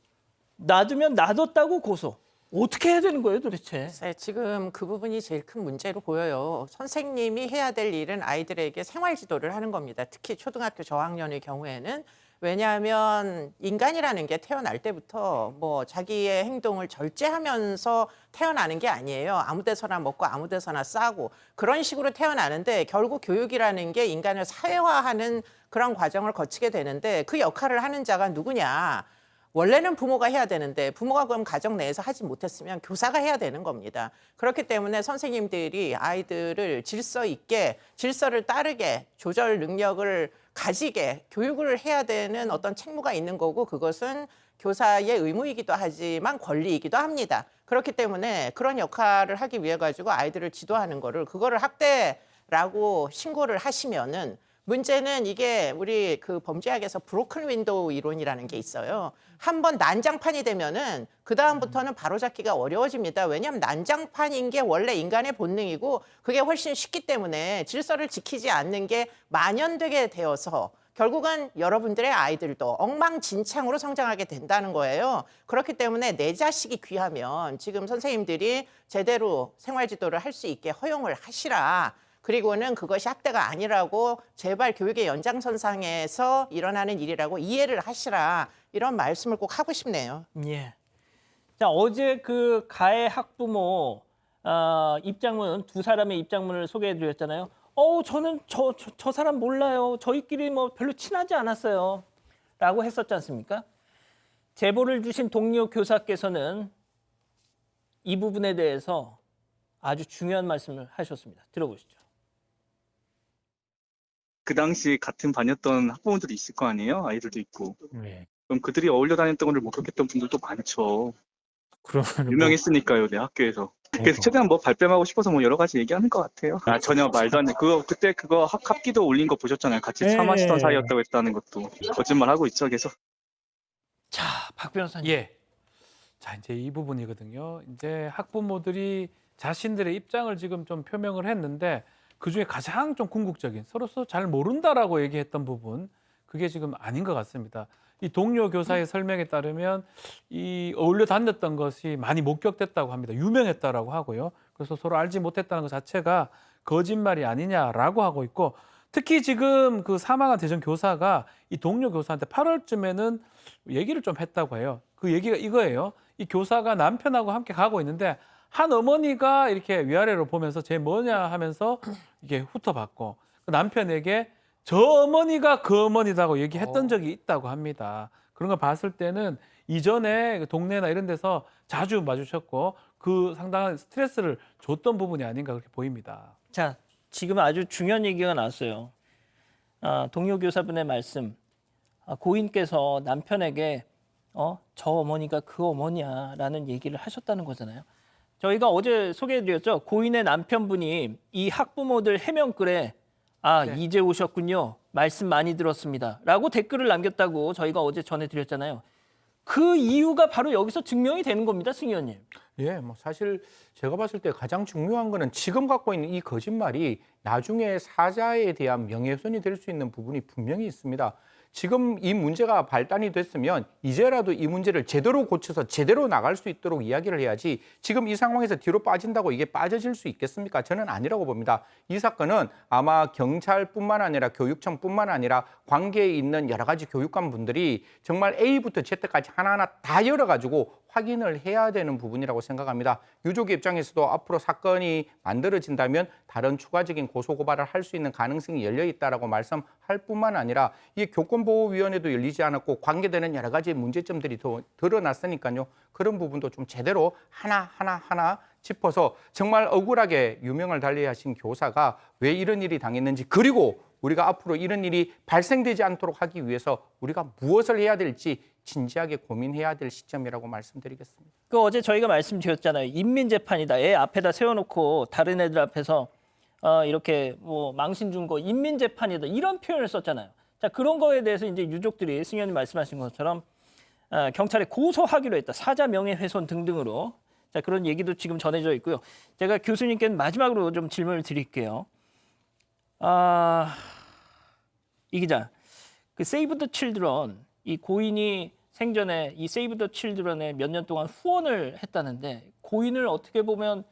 Speaker 2: 놔두면 놔뒀다고 고소. 어떻게 해야 되는 거예요 도대체?
Speaker 6: 네, 지금 그 부분이 제일 큰 문제로 보여요. 선생님이 해야 될 일은 아이들에게 생활 지도를 하는 겁니다. 특히 초등학교 저학년의 경우에는. 왜냐하면 인간이라는 게 태어날 때부터 자기의 행동을 절제하면서 태어나는 게 아니에요. 아무 데서나 먹고 아무 데서나 싸고 그런 식으로 태어나는데 결국 교육이라는 게 인간을 사회화하는 그런 과정을 거치게 되는데 그 역할을 하는 자가 누구냐. 원래는 부모가 해야 되는데 부모가 그럼 가정 내에서 하지 못했으면 교사가 해야 되는 겁니다. 그렇기 때문에 선생님들이 아이들을 질서 있게, 질서를 따르게, 조절 능력을 가지게 교육을 해야 되는 어떤 책무가 있는 거고 그것은 교사의 의무이기도 하지만 권리이기도 합니다. 그렇기 때문에 그런 역할을 하기 위해 가지고 아이들을 지도하는 그거를 학대라고 신고를 하시면은 문제는 이게 우리 그 범죄학에서 브로큰 윈도우 이론이라는 게 있어요. 한번 난장판이 되면은 그 다음부터는 바로잡기가 어려워집니다. 왜냐하면 난장판인 게 원래 인간의 본능이고 그게 훨씬 쉽기 때문에 질서를 지키지 않는 게 만연되게 되어서 결국은 여러분들의 아이들도 엉망진창으로 성장하게 된다는 거예요. 그렇기 때문에 내 자식이 귀하면 지금 선생님들이 제대로 생활지도를 할 수 있게 허용을 하시라. 그리고는 그것이 학대가 아니라고 제발 교육의 연장선상에서 일어나는 일이라고 이해를 하시라. 이런 말씀을 꼭 하고 싶네요.
Speaker 2: 예. 자, 어제 그 가해 학부모 입장문 두 사람의 입장문을 소개해드렸잖아요. 저는 저 사람 몰라요. 저희끼리 별로 친하지 않았어요. 라고 했었지 않습니까? 제보를 주신 동료 교사께서는 이 부분에 대해서 아주 중요한 말씀을 하셨습니다. 들어보시죠.
Speaker 9: 그 당시 같은 반이었던 학부모들이 있을 거 아니에요? 아이들도 있고.
Speaker 10: 네.
Speaker 9: 그럼 그들이 어울려 다녔던 걸 목격했던 분들도 많죠.
Speaker 10: 그러면
Speaker 9: 유명했으니까요, 내 학교에서. 그래서 최대한 발뺌하고 싶어서 여러 가지 얘기하는 것 같아요. 전혀 말도 안 돼. 그때 그거 합기도 올린 거 보셨잖아요. 같이 차 마시던 사이였다고 했다는 것도. 거짓말 하고 있죠, 계속.
Speaker 2: 자, 박 변호사님.
Speaker 5: 예. 자, 이제 이 부분이거든요. 이제 학부모들이 자신들의 입장을 지금 좀 표명을 했는데 그중에 가장 좀 궁극적인 서로서 잘 모른다라고 얘기했던 부분 그게 지금 아닌 것 같습니다. 이 동료 교사의 설명에 따르면 이 어울려 다녔던 것이 많이 목격됐다고 합니다. 유명했다라고 하고요. 그래서 서로 알지 못했다는 것 자체가 거짓말이 아니냐라고 하고 있고 특히 지금 그 사망한 대전 교사가 이 동료 교사한테 8월쯤에는 얘기를 좀 했다고 해요. 그 얘기가 이거예요. 이 교사가 남편하고 함께 가고 있는데 한 어머니가 이렇게 위아래로 보면서 쟤 뭐냐 하면서 이게 훑어봤고 그 남편에게 저 어머니가 그 어머니다고 얘기했던 적이 있다고 합니다. 그런 걸 봤을 때는 이전에 동네나 이런 데서 자주 마주쳤고 그 상당한 스트레스를 줬던 부분이 아닌가 그렇게 보입니다.
Speaker 2: 자, 지금 아주 중요한 얘기가 나왔어요. 동료 교사분의 말씀. 고인께서 남편에게 저 어머니가 그 어머니야라는 얘기를 하셨다는 거잖아요. 저희가 어제 소개해드렸죠. 고인의 남편분이 이 학부모들 해명글에
Speaker 5: 네.
Speaker 2: 이제 오셨군요. 말씀 많이 들었습니다. 라고 댓글을 남겼다고 저희가 어제 전해드렸잖아요. 그 이유가 바로 여기서 증명이 되는 겁니다, 승 의원님.
Speaker 3: 예, 뭐 사실 제가 봤을 때 가장 중요한 거는 지금 갖고 있는 이 거짓말이 나중에 사자에 대한 명예훼손이 될 수 있는 부분이 분명히 있습니다. 지금 이 문제가 발단이 됐으면 이제라도 이 문제를 제대로 고쳐서 제대로 나갈 수 있도록 이야기를 해야지 지금 이 상황에서 뒤로 빠진다고 이게 빠져질 수 있겠습니까? 저는 아니라고 봅니다. 이 사건은 아마 경찰뿐만 아니라 교육청뿐만 아니라 관계에 있는 여러 가지 교육관 분들이 정말 A부터 Z까지 하나하나 다 열어가지고 확인을 해야 되는 부분이라고 생각합니다. 유족의 입장에서도 앞으로 사건이 만들어진다면 다른 추가적인 고소고발을 할 수 있는 가능성이 열려 있다라고 말씀할 뿐만 아니라 이게 교권보호위원회도 열리지 않았고 관계되는 여러 가지 문제점들이 더 드러났으니까요. 그런 부분도 좀 제대로 하나 짚어서 정말 억울하게 유명을 달리게 하신 교사가 왜 이런 일이 당했는지 그리고 우리가 앞으로 이런 일이 발생되지 않도록 하기 위해서 우리가 무엇을 해야 될지 진지하게 고민해야 될 시점이라고 말씀드리겠습니다.
Speaker 2: 그 어제 저희가 말씀드렸잖아요. 인민재판이다. 애 앞에다 세워놓고 다른 애들 앞에서 이렇게 뭐 망신 준 거 인민재판이다. 이런 표현을 썼잖아요. 자, 그런 거에 대해서 이제 유족들이 승 의원님 말씀하신 것처럼 경찰에 고소하기로 했다. 사자 명예훼손 등등으로. 자, 그런 얘기도 지금 전해져 있고요. 제가 교수님께 마지막으로 좀 질문을 드릴게요. 이 기자, 그 세이브 더 칠드런 이 고인이 생전에 이 세이브 더 칠드런에 몇 년 동안 후원을 했다는데 고인을 어떻게 보면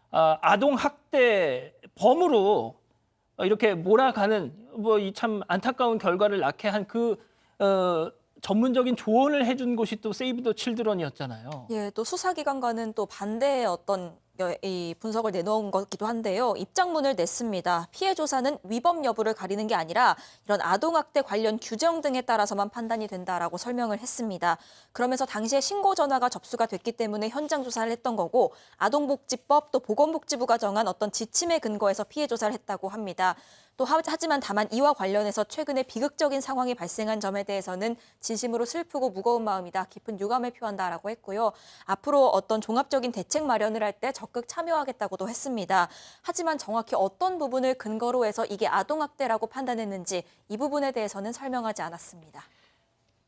Speaker 2: 아동 학대 범으로 이렇게 몰아가는 뭐 이 참 안타까운 결과를 낳게 한 그 전문적인 조언을 해준 곳이 또 세이브 더 칠드런이었잖아요.
Speaker 4: 예, 또 수사기관과는 또 반대의 어떤 이 분석을 내놓은 것기도 한데요. 입장문을 냈습니다. 피해 조사는 위법 여부를 가리는 게 아니라 이런 아동학대 관련 규정 등에 따라서만 판단이 된다라고 설명을 했습니다. 그러면서 당시에 신고 전화가 접수가 됐기 때문에 현장 조사를 했던 거고 아동복지법 또 보건복지부가 정한 어떤 지침에 근거해서 피해 조사를 했다고 합니다. 또 하지만 다만 이와 관련해서 최근에 비극적인 상황이 발생한 점에 대해서는 진심으로 슬프고 무거운 마음이다. 깊은 유감을 표한다라고 했고요. 앞으로 어떤 종합적인 대책 마련을 할 때 적극 참여하겠다고도 했습니다. 하지만 정확히 어떤 부분을 근거로 해서 이게 아동학대라고 판단했는지 이 부분에 대해서는 설명하지 않았습니다.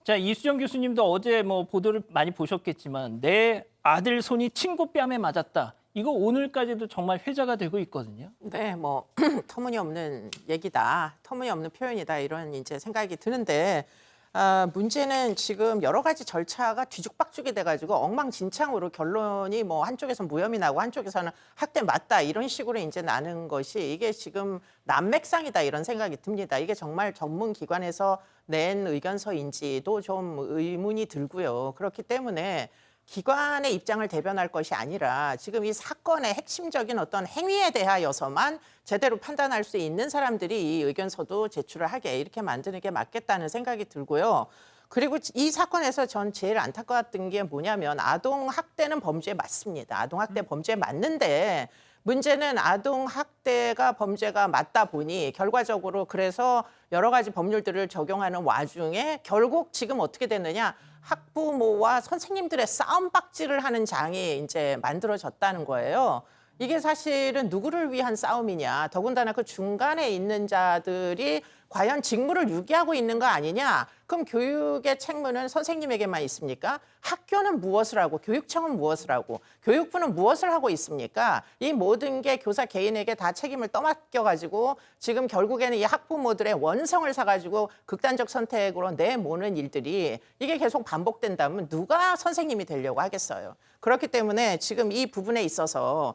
Speaker 2: 자, 이수정 교수님도 어제 뭐 보도를 많이 보셨겠지만 내 아들 손이 친구 뺨에 맞았다. 이거 오늘까지도 정말 회자가 되고 있거든요.
Speaker 6: 네, 뭐 터무니없는 얘기다, 터무니없는 표현이다 이런 이제 생각이 드는데 문제는 지금 여러 가지 절차가 뒤죽박죽이 돼가지고 엉망진창으로 결론이 뭐 한쪽에서 무혐의 나고 한쪽에서는 학대 맞다 이런 식으로 이제 나는 것이 이게 지금 난맥상이다 이런 생각이 듭니다. 이게 정말 전문기관에서 낸 의견서인지도 좀 의문이 들고요. 그렇기 때문에 기관의 입장을 대변할 것이 아니라 지금 이 사건의 핵심적인 어떤 행위에 대하여서만 제대로 판단할 수 있는 사람들이 이 의견서도 제출을 하게 이렇게 만드는 게 맞겠다는 생각이 들고요. 그리고 이 사건에서 전 제일 안타까웠던 게 뭐냐면 아동학대는 범죄 맞습니다. 아동학대 범죄 맞는데 문제는 아동학대가 범죄가 맞다 보니 결과적으로 그래서 여러 가지 법률들을 적용하는 와중에 결국 지금 어떻게 됐느냐. 학부모와 선생님들의 싸움박질을 하는 장이 이제 만들어졌다는 거예요. 이게 사실은 누구를 위한 싸움이냐. 더군다나 그 중간에 있는 자들이 과연 직무를 유기하고 있는 거 아니냐? 그럼 교육의 책무는 선생님에게만 있습니까? 학교는 무엇을 하고 교육청은 무엇을 하고 교육부는 무엇을 하고 있습니까? 이 모든 게 교사 개인에게 다 책임을 떠맡겨가지고 지금 결국에는 이 학부모들의 원성을 사가지고 극단적 선택으로 내모는 일들이 이게 계속 반복된다면 누가 선생님이 되려고 하겠어요. 그렇기 때문에 지금 이 부분에 있어서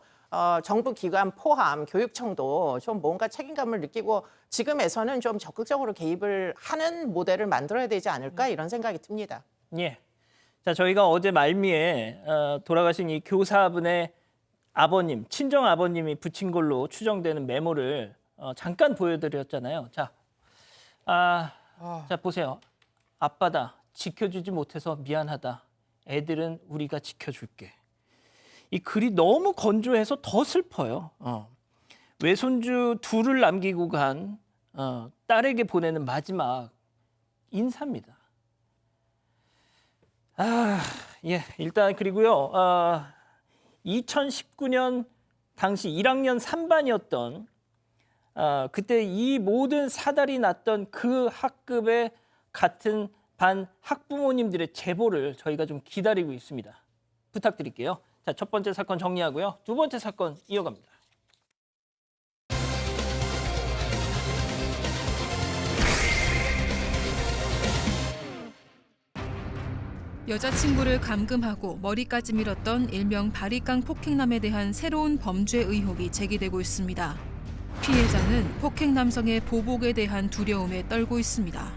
Speaker 6: 정부 기관 포함 교육청도 좀 뭔가 책임감을 느끼고 지금에서는 좀 적극적으로 개입을 하는 모델을 만들어야 되지 않을까 이런 생각이 듭니다.
Speaker 2: 예. 자, 저희가 어제 말미에 돌아가신 이 교사분의 아버님, 친정 아버님이 붙인 걸로 추정되는 메모를 잠깐 보여드렸잖아요. 자, 자 보세요. 아빠다. 지켜주지 못해서 미안하다. 애들은 우리가 지켜줄게. 이 글이 너무 건조해서 더 슬퍼요. 외손주 둘을 남기고 간 딸에게 보내는 마지막 인사입니다. 예, 일단 그리고요. 2019년 당시 1학년 3반이었던 그때 이 모든 사달이 났던 그 학급의 같은 반 학부모님들의 제보를 저희가 좀 기다리고 있습니다. 부탁드릴게요. 자, 첫 번째 사건 정리하고요. 두 번째 사건 이어갑니다.
Speaker 1: 여자친구를 감금하고 머리까지 밀었던 일명 바리깡 폭행남에 대한 새로운 범죄 의혹이 제기되고 있습니다. 피해자는 폭행 남성의 보복에 대한 두려움에 떨고 있습니다.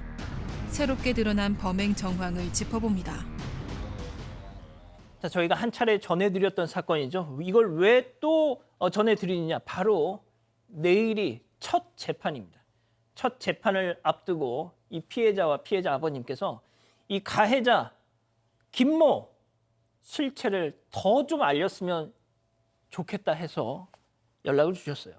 Speaker 1: 새롭게 드러난 범행 정황을 짚어봅니다.
Speaker 2: 자, 저희가 한 차례 전해드렸던 사건이죠. 이걸 왜 또 전해드리느냐. 바로 내일이 첫 재판입니다. 첫 재판을 앞두고 이 피해자와 피해자 아버님께서 이 가해자 김모 실체를 더 좀 알렸으면 좋겠다 해서 연락을 주셨어요.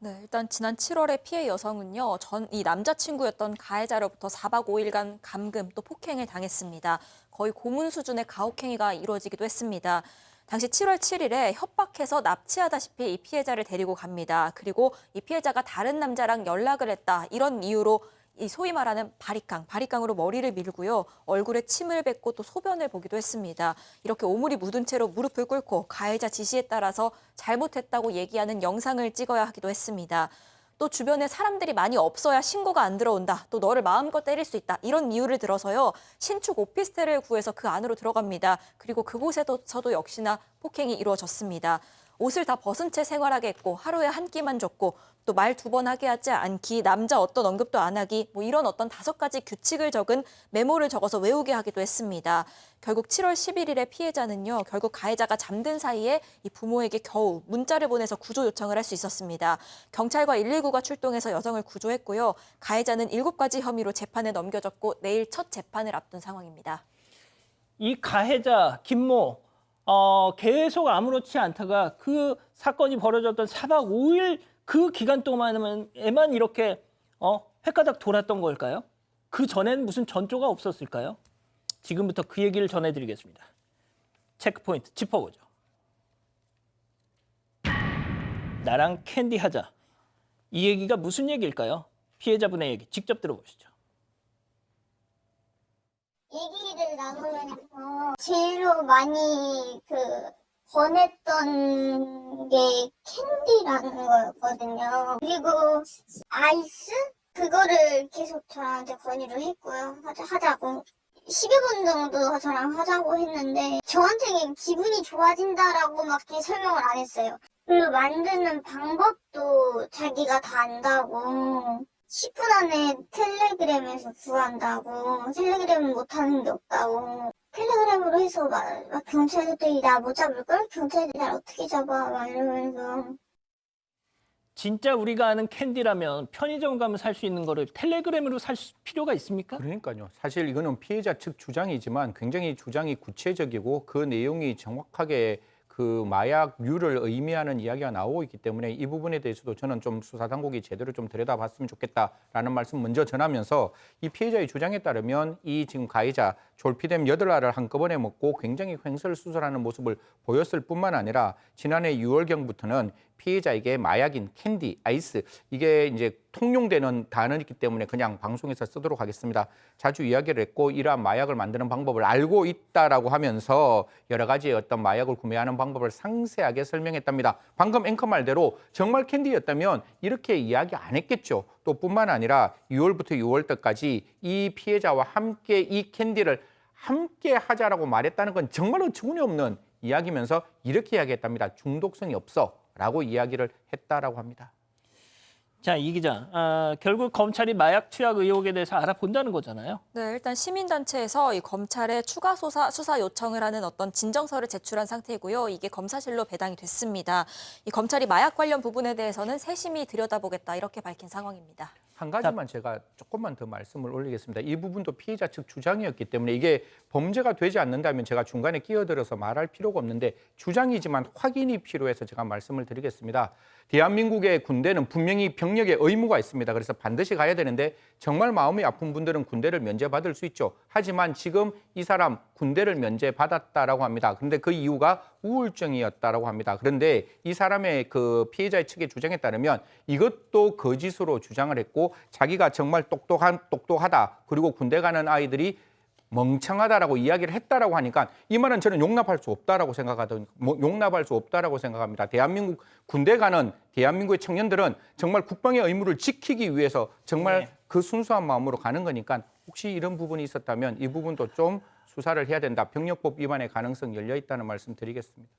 Speaker 4: 네, 일단 지난 7월에 피해 여성은요, 이 남자친구였던 가해자로부터 4박 5일간 감금 또 폭행을 당했습니다. 거의 고문 수준의 가혹행위가 이루어지기도 했습니다. 당시 7월 7일에 협박해서 납치하다시피 이 피해자를 데리고 갑니다. 그리고 이 피해자가 다른 남자랑 연락을 했다. 이런 이유로 이 소위 말하는 바리깡으로 머리를 밀고요. 얼굴에 침을 뱉고 또 소변을 보기도 했습니다. 이렇게 오물이 묻은 채로 무릎을 꿇고 가해자 지시에 따라서 잘못했다고 얘기하는 영상을 찍어야 하기도 했습니다. 또 주변에 사람들이 많이 없어야 신고가 안 들어온다. 또 너를 마음껏 때릴 수 있다. 이런 이유를 들어서요. 신축 오피스텔을 구해서 그 안으로 들어갑니다. 그리고 그곳에서도 역시나 폭행이 이루어졌습니다. 옷을 다 벗은 채 생활하게 했고 하루에 한 끼만 줬고 또 말 2번 하게 하지 않기, 남자 어떤 언급도 안 하기, 뭐 이런 어떤 5가지 규칙을 적은 메모를 적어서 외우게 하기도 했습니다. 결국 7월 11일에 피해자는요. 결국 가해자가 잠든 사이에 이 부모에게 겨우 문자를 보내서 구조 요청을 할 수 있었습니다. 경찰과 119가 출동해서 여성을 구조했고요. 가해자는 7가지 혐의로 재판에 넘겨졌고 내일 첫 재판을 앞둔 상황입니다.
Speaker 2: 이 가해자 김모 계속 아무렇지 않다가 그 사건이 벌어졌던 4박 5일 그 기간 동안에만 이렇게 횟가닥 돌았던 걸까요? 그 전에는 무슨 전조가 없었을까요? 지금부터 그 얘기를 전해드리겠습니다. 체크포인트 짚어보죠. 나랑 캔디 하자. 이 얘기가 무슨 얘기일까요? 피해자분의 얘기 직접 들어보시죠.
Speaker 11: 얘기를 나누면서 제일로 많이 권했던 게 캔디라는 거였거든요. 그리고 아이스? 그거를 계속 저한테 건의를 했고요. 하자고. 10여 번 정도 저랑 하자고 했는데 저한테는 기분이 좋아진다라고 막 이렇게 설명을 안 했어요. 그리고 만드는 방법도 자기가 다 안다고. 10분 안에 텔레그램에서 구한다고. 텔레그램은 못하는 게 없다고. 텔레그램으로 해서 막 경찰들이 나 못 잡을걸? 경찰들이 날 어떻게 잡아? 막 이러면서.
Speaker 2: 진짜 우리가 아는 캔디라면 편의점 가면 살 수 있는 거를 텔레그램으로 살 필요가 있습니까?
Speaker 3: 그러니까요. 사실 이거는 피해자 측 주장이지만 굉장히 주장이 구체적이고 그 내용이 정확하게 그 마약류를 의미하는 이야기가 나오고 있기 때문에 이 부분에 대해서도 저는 좀 수사당국이 제대로 좀 들여다봤으면 좋겠다라는 말씀 먼저 전하면서 이 피해자의 주장에 따르면 이 지금 가해자 졸피뎀 8알을 한꺼번에 먹고 굉장히 횡설수설하는 모습을 보였을 뿐만 아니라 지난해 6월경부터는 피해자에게 마약인 캔디, 아이스 이게 이제 통용되는 단어이기 때문에 그냥 방송에서 쓰도록 하겠습니다. 자주 이야기를 했고 이러한 마약을 만드는 방법을 알고 있다라고 하면서 여러 가지의 어떤 마약을 구매하는 방법을 상세하게 설명했답니다. 방금 앵커 말대로 정말 캔디였다면 이렇게 이야기 안 했겠죠. 또 뿐만 아니라 6월부터 6월달까지 이 피해자와 함께 이 캔디를 함께 하자라고 말했다는 건 정말 어처구니 없는 이야기면서 이렇게 이야기했답니다. 중독성이 없어라고 이야기를 했다라고 합니다.
Speaker 2: 자, 이 기자, 결국 검찰이 마약 투약 의혹에 대해서 알아본다는 거잖아요.
Speaker 4: 네, 일단 시민단체에서 이 검찰에 추가 수사 요청을 하는 어떤 진정서를 제출한 상태이고요. 이게 검사실로 배당이 됐습니다. 이 검찰이 마약 관련 부분에 대해서는 세심히 들여다보겠다 이렇게 밝힌 상황입니다.
Speaker 3: 한 가지만 제가 조금만 더 말씀을 올리겠습니다. 이 부분도 피해자 측 주장이었기 때문에 이게 범죄가 되지 않는다면 제가 중간에 끼어들어서 말할 필요가 없는데 주장이지만 확인이 필요해서 제가 말씀을 드리겠습니다. 대한민국의 군대는 분명히 병력에 의무가 있습니다. 그래서 반드시 가야 되는데 정말 마음이 아픈 분들은 군대를 면제받을 수 있죠. 하지만 지금 이 사람 군대를 면제받았다라고 합니다. 그런데 그 이유가 우울증이었다라고 합니다. 그런데 이 사람의 그 피해자의 측의 주장에 따르면 이것도 거짓으로 주장을 했고 자기가 정말 똑똑하다. 그리고 군대 가는 아이들이 멍청하다라고 이야기를 했다라고 하니까 이 말은 저는 용납할 수 없다라고 생각합니다. 대한민국 군대 가는 대한민국의 청년들은 정말 국방의 의무를 지키기 위해서 정말 그 순수한 마음으로 가는 거니까 혹시 이런 부분이 있었다면 이 부분도 좀 수사를 해야 된다. 병력법 위반의 가능성 열려 있다는 말씀 드리겠습니다.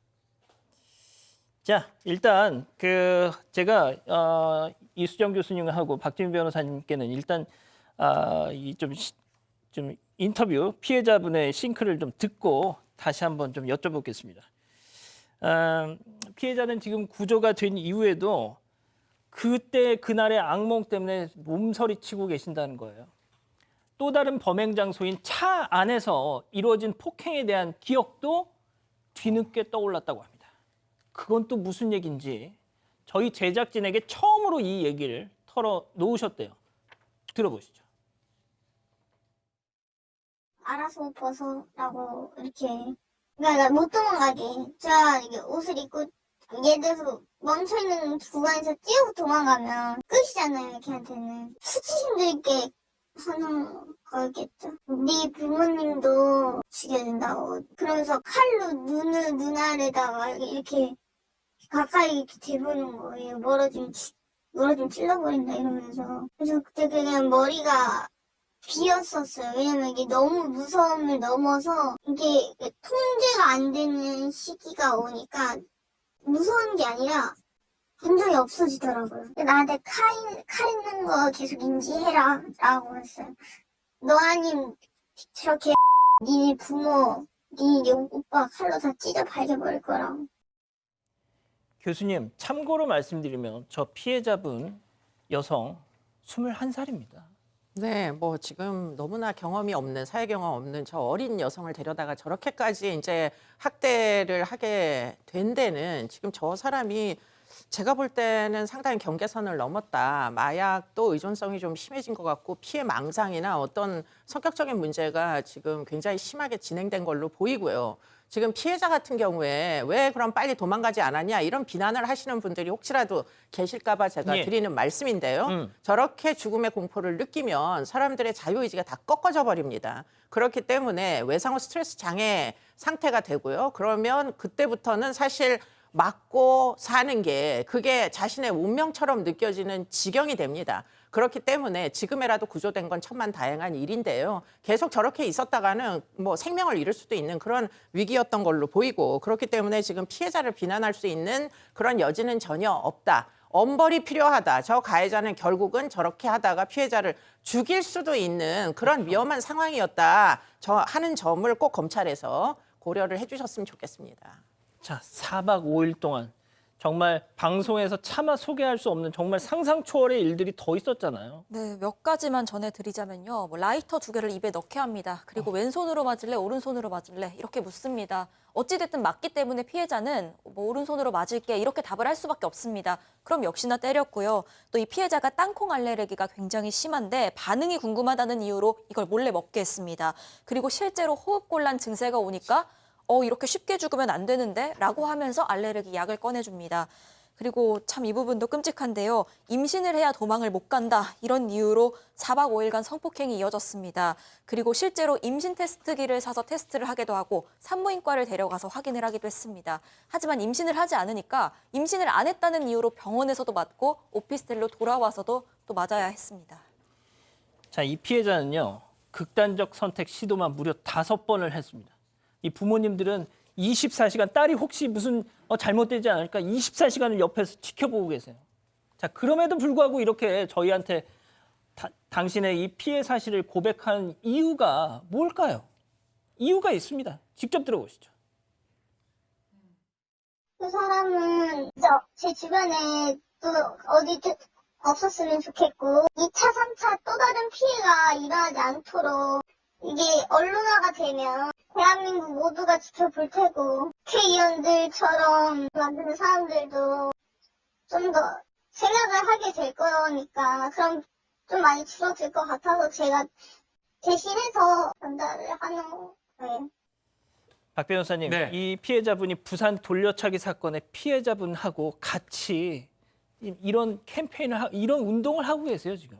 Speaker 2: 자, 일단 제가 이수정 교수님하고 박지민 변호사님께는 일단 좀 인터뷰 피해자분의 싱크를 좀 듣고 다시 한번 좀 여쭤보겠습니다. 피해자는 지금 구조가 된 이후에도 그때 그날의 악몽 때문에 몸서리치고 계신다는 거예요. 또 다른 범행 장소인 차 안에서 이루어진 폭행에 대한 기억도 뒤늦게 떠올랐다고 합니다. 그건 또 무슨 얘기인지 저희 제작진에게 처음으로 이 얘기를 털어놓으셨대요. 들어보시죠.
Speaker 11: 알아서 벗어라고 이렇게 그러니까 못 도망가게 제가 이게 옷을 입고 예를 들어서 멈춰있는 구간에서 뛰어서 도망가면 끝이잖아요. 걔한테는 수치심도 있게 하는 거겠죠. 네 부모님도 죽여준다고 그러면서 칼로 눈 아래다가 이렇게 가까이 이렇게 대보는 거예요. 멀어지면 찔러버린다 이러면서. 그래서 그때 그냥 머리가 비었었어요. 왜냐면 이게 너무 무서움을 넘어서 이게 통제가 안 되는 시기가 오니까 무서운 게 아니라 감정이 없어지더라고요. 나한테 칼 있는 거 계속 인지해라 라고 했어요. 너 아님 저렇게 니네 부모, 니네 오빠 칼로 다 찢어 발겨버릴 거라고.
Speaker 2: 교수님, 참고로 말씀드리면 저 피해자분 여성 21살입니다.
Speaker 6: 네, 뭐 지금 너무나 경험이 없는 사회 경험 없는 저 어린 여성을 데려다가 저렇게까지 이제 학대를 하게 된 데는 지금 저 사람이 제가 볼 때는 상당히 경계선을 넘었다. 마약도 의존성이 좀 심해진 것 같고 피해 망상이나 어떤 성격적인 문제가 지금 굉장히 심하게 진행된 걸로 보이고요. 지금 피해자 같은 경우에 왜 그럼 빨리 도망가지 않았냐 이런 비난을 하시는 분들이 혹시라도 계실까 봐 제가 드리는 말씀인데요. 저렇게 죽음의 공포를 느끼면 사람들의 자유의지가 다 꺾어져 버립니다. 그렇기 때문에 외상후 스트레스 장애 상태가 되고요. 그러면 그때부터는 사실 맞고 사는 게 그게 자신의 운명처럼 느껴지는 지경이 됩니다. 그렇기 때문에 지금이라도 구조된 건 천만다행한 일인데요. 계속 저렇게 있었다가는 뭐 생명을 잃을 수도 있는 그런 위기였던 걸로 보이고 그렇기 때문에 지금 피해자를 비난할 수 있는 그런 여지는 전혀 없다. 엄벌이 필요하다. 저 가해자는 결국은 저렇게 하다가 피해자를 죽일 수도 있는 그런 위험한 상황이었다. 하는 점을 꼭 검찰에서 고려를 해주셨으면 좋겠습니다.
Speaker 2: 자, 4박 5일 동안 정말 방송에서 차마 소개할 수 없는 정말 상상 초월의 일들이 더 있었잖아요.
Speaker 4: 네, 몇 가지만 전해드리자면요. 뭐 라이터 2개를 입에 넣게 합니다. 그리고 왼손으로 맞을래, 오른손으로 맞을래 이렇게 묻습니다. 어찌됐든 맞기 때문에 피해자는 뭐 오른손으로 맞을게 이렇게 답을 할 수밖에 없습니다. 그럼 역시나 때렸고요. 또 이 피해자가 땅콩 알레르기가 굉장히 심한데 반응이 궁금하다는 이유로 이걸 몰래 먹게 했습니다. 그리고 실제로 호흡곤란 증세가 오니까 이렇게 쉽게 죽으면 안 되는데 라고 하면서 알레르기 약을 꺼내줍니다. 그리고 참 이 부분도 끔찍한데요. 임신을 해야 도망을 못 간다. 이런 이유로 4박 5일간 성폭행이 이어졌습니다. 그리고 실제로 임신 테스트기를 사서 테스트를 하기도 하고 산부인과를 데려가서 확인을 하기도 했습니다. 하지만 임신을 하지 않으니까 임신을 안 했다는 이유로 병원에서도 맞고 오피스텔로 돌아와서도 또 맞아야 했습니다.
Speaker 2: 자, 이 피해자는요. 극단적 선택 시도만 무려 5번을 했습니다. 이 부모님들은 24시간 딸이 혹시 무슨 잘못되지 않을까 24시간을 옆에서 지켜보고 계세요. 자, 그럼에도 불구하고 이렇게 저희한테 당신의 이 피해 사실을 고백한 이유가 뭘까요? 이유가 있습니다. 직접 들어보시죠.
Speaker 11: 그 사람은 제 주변에 또 어디 없었으면 좋겠고 2차, 3차 또 다른 피해가 일어나지 않도록 이게 언론화가 되면 대한민국 모두가 지켜볼 테고 국회의원들처럼 만드는 사람들도 좀 더 생각을 하게 될 거니까 그럼 좀 많이 줄어들 것 같아서 제가 대신해서 전달을 하는 거예요.
Speaker 2: 박 변호사님,
Speaker 5: 네.
Speaker 2: 이 피해자분이 부산 돌려차기 사건의 피해자분하고 같이 이런 캠페인을 이런 운동을 하고 계세요 지금.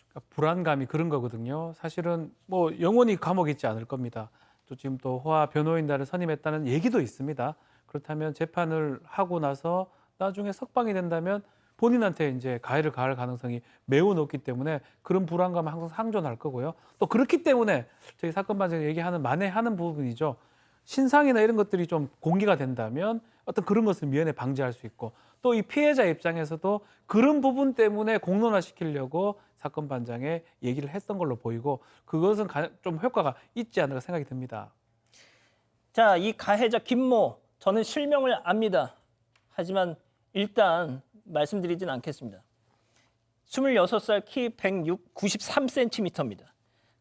Speaker 5: 그러니까 불안감이 그런 거거든요. 사실은 뭐 영원히 감옥에 있지 않을 겁니다. 또 지금 또 호화 변호인단을 선임했다는 얘기도 있습니다. 그렇다면 재판을 하고 나서 나중에 석방이 된다면 본인한테 이제 가해를 가할 가능성이 매우 높기 때문에 그런 불안감은 항상 상존할 거고요. 또 그렇기 때문에 저희 사건 반장이 얘기하는 만회하는 부분이죠. 신상이나 이런 것들이 좀 공개가 된다면 어떤 그런 것을 미연에 방지할 수 있고 또 이 피해자 입장에서도 그런 부분 때문에 공론화시키려고 사건 반장에 얘기를 했던 걸로 보이고 그것은 좀 효과가 있지 않을까 생각이 듭니다.
Speaker 2: 자, 이 가해자 김모, 저는 실명을 압니다. 하지만 일단 말씀드리진 않겠습니다. 26살 키 193cm입니다.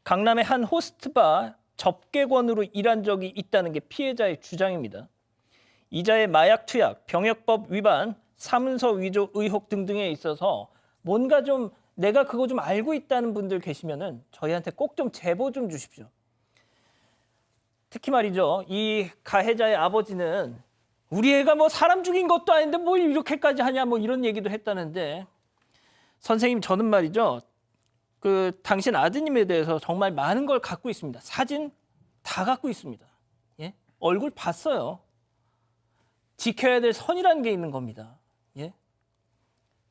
Speaker 2: 강남의 한 호스트바 접객원으로 일한 적이 있다는 게 피해자의 주장입니다. 이자의 마약 투약, 병역법 위반, 사문서 위조 의혹 등등에 있어서 뭔가 좀 내가 그거 좀 알고 있다는 분들 계시면은 저희한테 꼭 좀 제보 좀 주십시오. 특히 말이죠. 이 가해자의 아버지는 우리 애가 뭐 사람 죽인 것도 아닌데 뭘 이렇게까지 하냐 뭐 이런 얘기도 했다는데 선생님 저는 말이죠. 그 당신 아드님에 대해서 정말 많은 걸 갖고 있습니다. 사진 다 갖고 있습니다. 예? 얼굴 봤어요. 지켜야 될 선이라는 게 있는 겁니다. 예?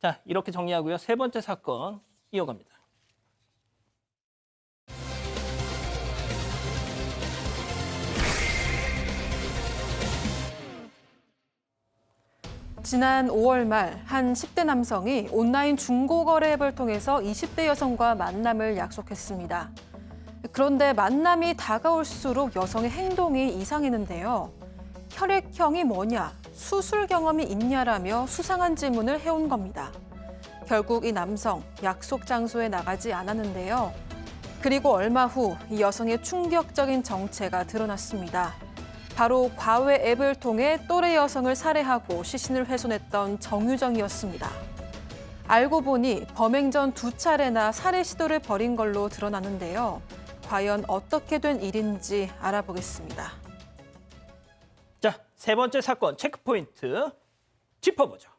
Speaker 2: 자, 이렇게 정리하고요. 세 번째 사건 이어갑니다.
Speaker 1: 지난 5월 말 한 10대 남성이 온라인 중고거래 앱을 통해서 20대 여성과 만남을 약속했습니다. 그런데 만남이 다가올수록 여성의 행동이 이상했는데요. 혈액형이 뭐냐, 수술 경험이 있냐라며 수상한 질문을 해온 겁니다. 결국 이 남성 약속 장소에 나가지 않았는데요. 그리고 얼마 후 이 여성의 충격적인 정체가 드러났습니다. 바로 과외 앱을 통해 또래 여성을 살해하고 시신을 훼손했던 정유정이었습니다. 알고 보니 범행 전 2차례나 살해 시도를 벌인 걸로 드러나는데요. 과연 어떻게 된 일인지 알아보겠습니다.
Speaker 2: 자, 세 번째 사건 체크포인트 짚어보죠.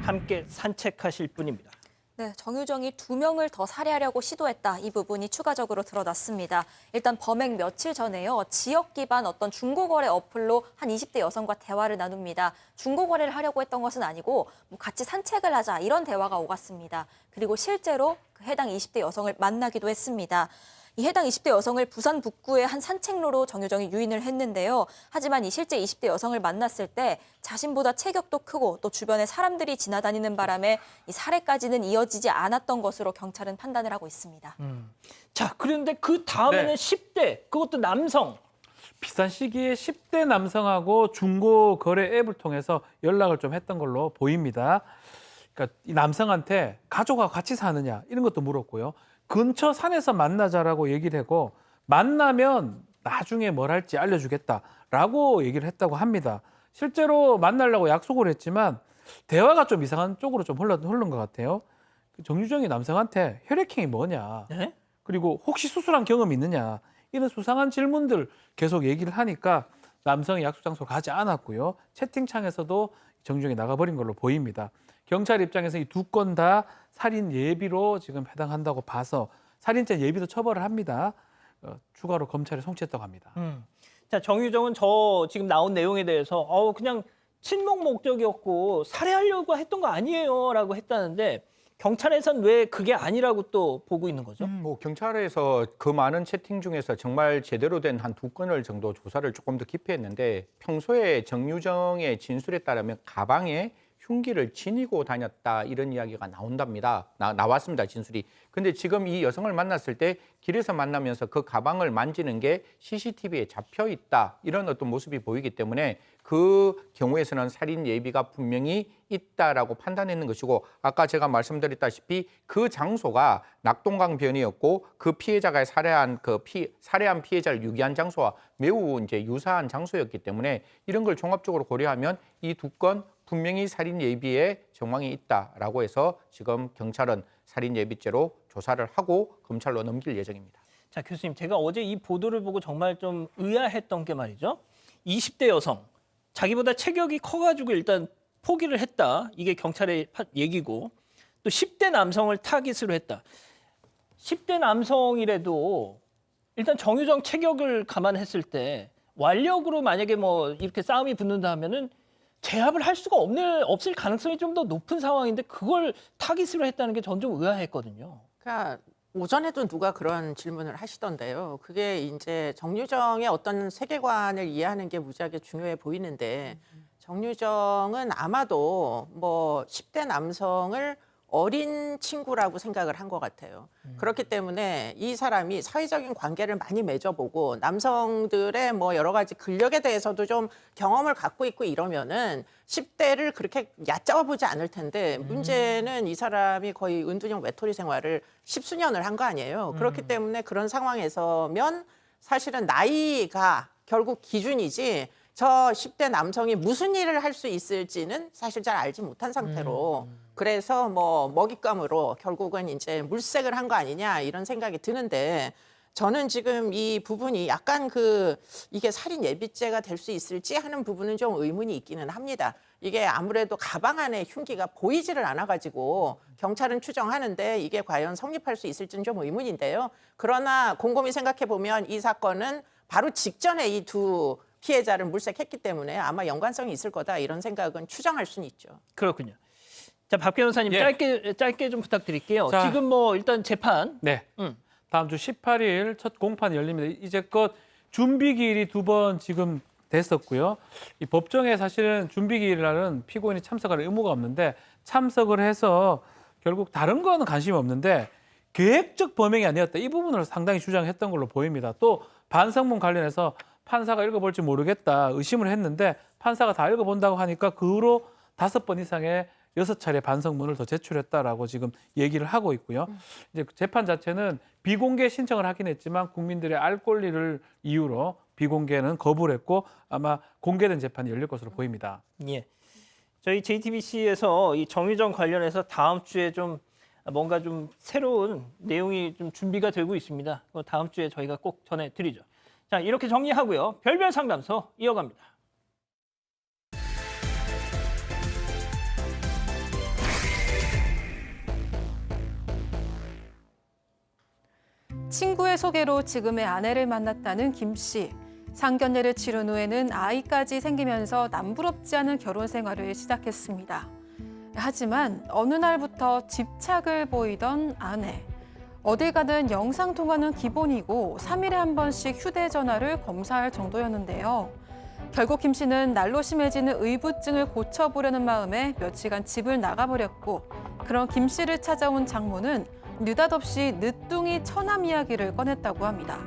Speaker 2: 함께 산책하실 분입니다.
Speaker 4: 네, 정유정이 2명을 더 살해하려고 시도했다. 이 부분이 추가적으로 드러났습니다. 일단 범행 며칠 전에요. 지역 기반 어떤 중고거래 어플로 한 20대 여성과 대화를 나눕니다. 중고거래를 하려고 했던 것은 아니고 같이 산책을 하자 이런 대화가 오갔습니다. 그리고 실제로 그 해당 20대 여성을 만나기도 했습니다. 이 해당 20대 여성을 부산 북구의 한 산책로로 정유정이 유인을 했는데요. 하지만 이 실제 20대 여성을 만났을 때 자신보다 체격도 크고 또 주변에 사람들이 지나다니는 바람에 이 살해까지는 이어지지 않았던 것으로 경찰은 판단을 하고 있습니다.
Speaker 2: 자, 그런데 그 다음에는
Speaker 5: 네.
Speaker 2: 10대, 그것도 남성.
Speaker 5: 비슷한 시기에 10대 남성하고 중고 거래 앱을 통해서 연락을 좀 했던 걸로 보입니다. 그러니까 이 남성한테 가족하고 같이 사느냐 이런 것도 물었고요. 근처 산에서 만나자라고 얘기를 하고 만나면 나중에 뭘 할지 알려주겠다라고 얘기를 했다고 합니다. 실제로 만나려고 약속을 했지만 대화가 좀 이상한 쪽으로 좀 흐른 것 같아요. 정유정이 남성한테 혈액형이 뭐냐,
Speaker 2: 네?
Speaker 5: 그리고 혹시 수술한 경험이 있느냐 이런 수상한 질문들 계속 얘기를 하니까 남성의 약속 장소로 가지 않았고요. 채팅창에서도 정중히 나가버린 걸로 보입니다. 경찰 입장에서 이 두 건 다 살인 예비로 지금 해당한다고 봐서 살인죄 예비도 처벌을 합니다. 추가로 검찰에 송치했다고 합니다.
Speaker 2: 자, 정유정은 지금 나온 내용에 대해서 그냥 친목 목적이었고 살해하려고 했던 거 아니에요라고 했다는데 경찰에선 왜 그게 아니라고 또 보고 있는 거죠?
Speaker 3: 뭐 경찰에서 그 많은 채팅 중에서 정말 제대로 된 한 2건을 정도 조사를 조금 더 깊이 했는데 평소에 정유정의 진술에 따르면 가방에 흉기를 지니고 다녔다 이런 이야기가 나왔습니다. 진술이. 근데 지금 이 여성을 만났을 때 길에서 만나면서 그 가방을 만지는 게 CCTV에 잡혀 있다 이런 어떤 모습이 보이기 때문에 그 경우에서는 살인 예비가 분명히 있다라고 판단했는 것이고 아까 제가 말씀드렸다시피 그 장소가 낙동강변이었고 그 피해자가 살해한 피해자를 유기한 장소와 매우 이제 유사한 장소였기 때문에 이런 걸 종합적으로 고려하면 이 2건 분명히 살인 예비의 정황이 있다라고 해서 지금 경찰은 살인 예비죄로 조사를 하고 검찰로 넘길 예정입니다.
Speaker 2: 자, 교수님, 제가 어제 이 보도를 보고 정말 좀 의아했던 게 말이죠. 20대 여성, 자기보다 체격이 커가지고 일단 포기를 했다. 이게 경찰의 얘기고 또 10대 남성을 타깃으로 했다. 10대 남성이라도 일단 정유정 체격을 감안했을 때 완력으로 만약에 뭐 이렇게 싸움이 붙는다 하면은 제압을 할 수가 없을 가능성이 좀 더 높은 상황인데 그걸 타깃으로 했다는 게 전 좀 의아했거든요.
Speaker 6: 그러니까 오전에도 누가 그런 질문을 하시던데요. 그게 이제 정유정의 어떤 세계관을 이해하는 게 무지하게 중요해 보이는데 정유정은 아마도 뭐 10대 남성을 어린 친구라고 생각을 한 것 같아요. 그렇기 때문에 이 사람이 사회적인 관계를 많이 맺어보고 남성들의 뭐 여러 가지 근력에 대해서도 좀 경험을 갖고 있고 이러면은 10대를 그렇게 얕잡아 보지 않을 텐데 문제는 이 사람이 거의 은둔형 외톨이 생활을 10수년을 한 거 아니에요. 그렇기 때문에 그런 상황에서면 사실은 나이가 결국 기준이지 저 10대 남성이 무슨 일을 할 수 있을지는 사실 잘 알지 못한 상태로 그래서 뭐 먹잇감으로 결국은 이제 물색을 한 거 아니냐 이런 생각이 드는데 저는 지금 이 부분이 약간 이게 살인 예비죄가 될 수 있을지 하는 부분은 좀 의문이 있기는 합니다. 이게 아무래도 가방 안에 흉기가 보이지를 않아가지고 경찰은 추정하는데 이게 과연 성립할 수 있을지는 좀 의문인데요. 그러나 곰곰이 생각해 보면 이 사건은 바로 직전에 이 두 피해자를 물색했기 때문에 아마 연관성이 있을 거다 이런 생각은 추정할 수는 있죠.
Speaker 2: 그렇군요. 자, 박 변호사님
Speaker 5: 예.
Speaker 2: 짧게 좀 부탁드릴게요.
Speaker 5: 자,
Speaker 2: 지금 뭐 일단 재판.
Speaker 5: 네. 다음 주 18일 첫 공판이 열립니다. 이제껏 준비기일이 2번 지금 됐었고요. 이 법정에 사실은 준비기일날은 피고인이 참석할 의무가 없는데 참석을 해서 결국 다른 거는 관심이 없는데 계획적 범행이 아니었다. 이 부분을 상당히 주장했던 걸로 보입니다. 또 반성문 관련해서 판사가 읽어볼지 모르겠다 의심을 했는데 판사가 다 읽어본다고 하니까 그 후로 5번 이상의 6차례 반성문을 더 제출했다라고 지금 얘기를 하고 있고요. 이제 재판 자체는 비공개 신청을 하긴 했지만 국민들의 알 권리를 이유로 비공개는 거부를 했고 아마 공개된 재판이 열릴 것으로 보입니다.
Speaker 2: 예. 저희 JTBC에서 이 정유정 관련해서 다음 주에 좀 뭔가 좀 새로운 내용이 좀 준비가 되고 있습니다. 다음 주에 저희가 꼭 전해드리죠. 자, 이렇게 정리하고요. 별별 상담소 이어갑니다.
Speaker 1: 친구의 소개로 지금의 아내를 만났다는 김 씨. 상견례를 치른 후에는 아이까지 생기면서 남부럽지 않은 결혼 생활을 시작했습니다. 하지만 어느 날부터 집착을 보이던 아내. 어딜 가든 영상통화는 기본이고 3일에 한 번씩 휴대전화를 검사할 정도였는데요. 결국 김 씨는 날로 심해지는 의부증을 고쳐보려는 마음에 며칠간 집을 나가버렸고 그런 김 씨를 찾아온 장모는 느닷없이 늦둥이 처남 이야기를 꺼냈다고 합니다.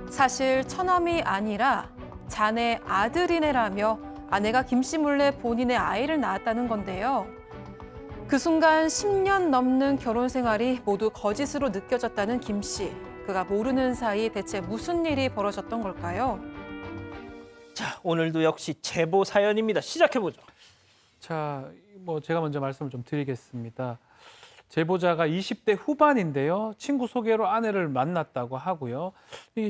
Speaker 1: 사실 처남이 아니라 자네 아들이네라며 아내가 김 씨 몰래 본인의 아이를 낳았다는 건데요. 그 순간 10년 넘는 결혼 생활이 모두 거짓으로 느껴졌다는 김 씨. 그가 모르는 사이 대체 무슨 일이 벌어졌던 걸까요?
Speaker 2: 자, 오늘도 역시 제보 사연입니다. 시작해보죠.
Speaker 5: 자, 뭐 제가 먼저 말씀을 좀 드리겠습니다. 제보자가 20대 후반인데요. 친구 소개로 아내를 만났다고 하고요.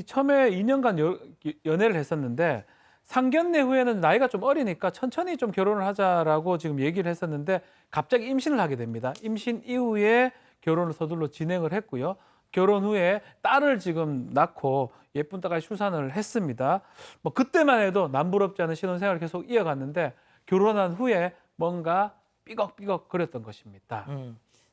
Speaker 5: 처음에 2년간 연애를 했었는데 상견례 후에는 나이가 좀 어리니까 천천히 좀 결혼을 하자라고 지금 얘기를 했었는데 갑자기 임신을 하게 됩니다. 임신 이후에 결혼을 서둘러 진행을 했고요. 결혼 후에 딸을 지금 낳고 예쁜 딸까지 출산을 했습니다. 뭐 그때만 해도 남부럽지 않은 신혼생활을 계속 이어갔는데 결혼한 후에 뭔가 삐걱삐걱 거렸던 것입니다.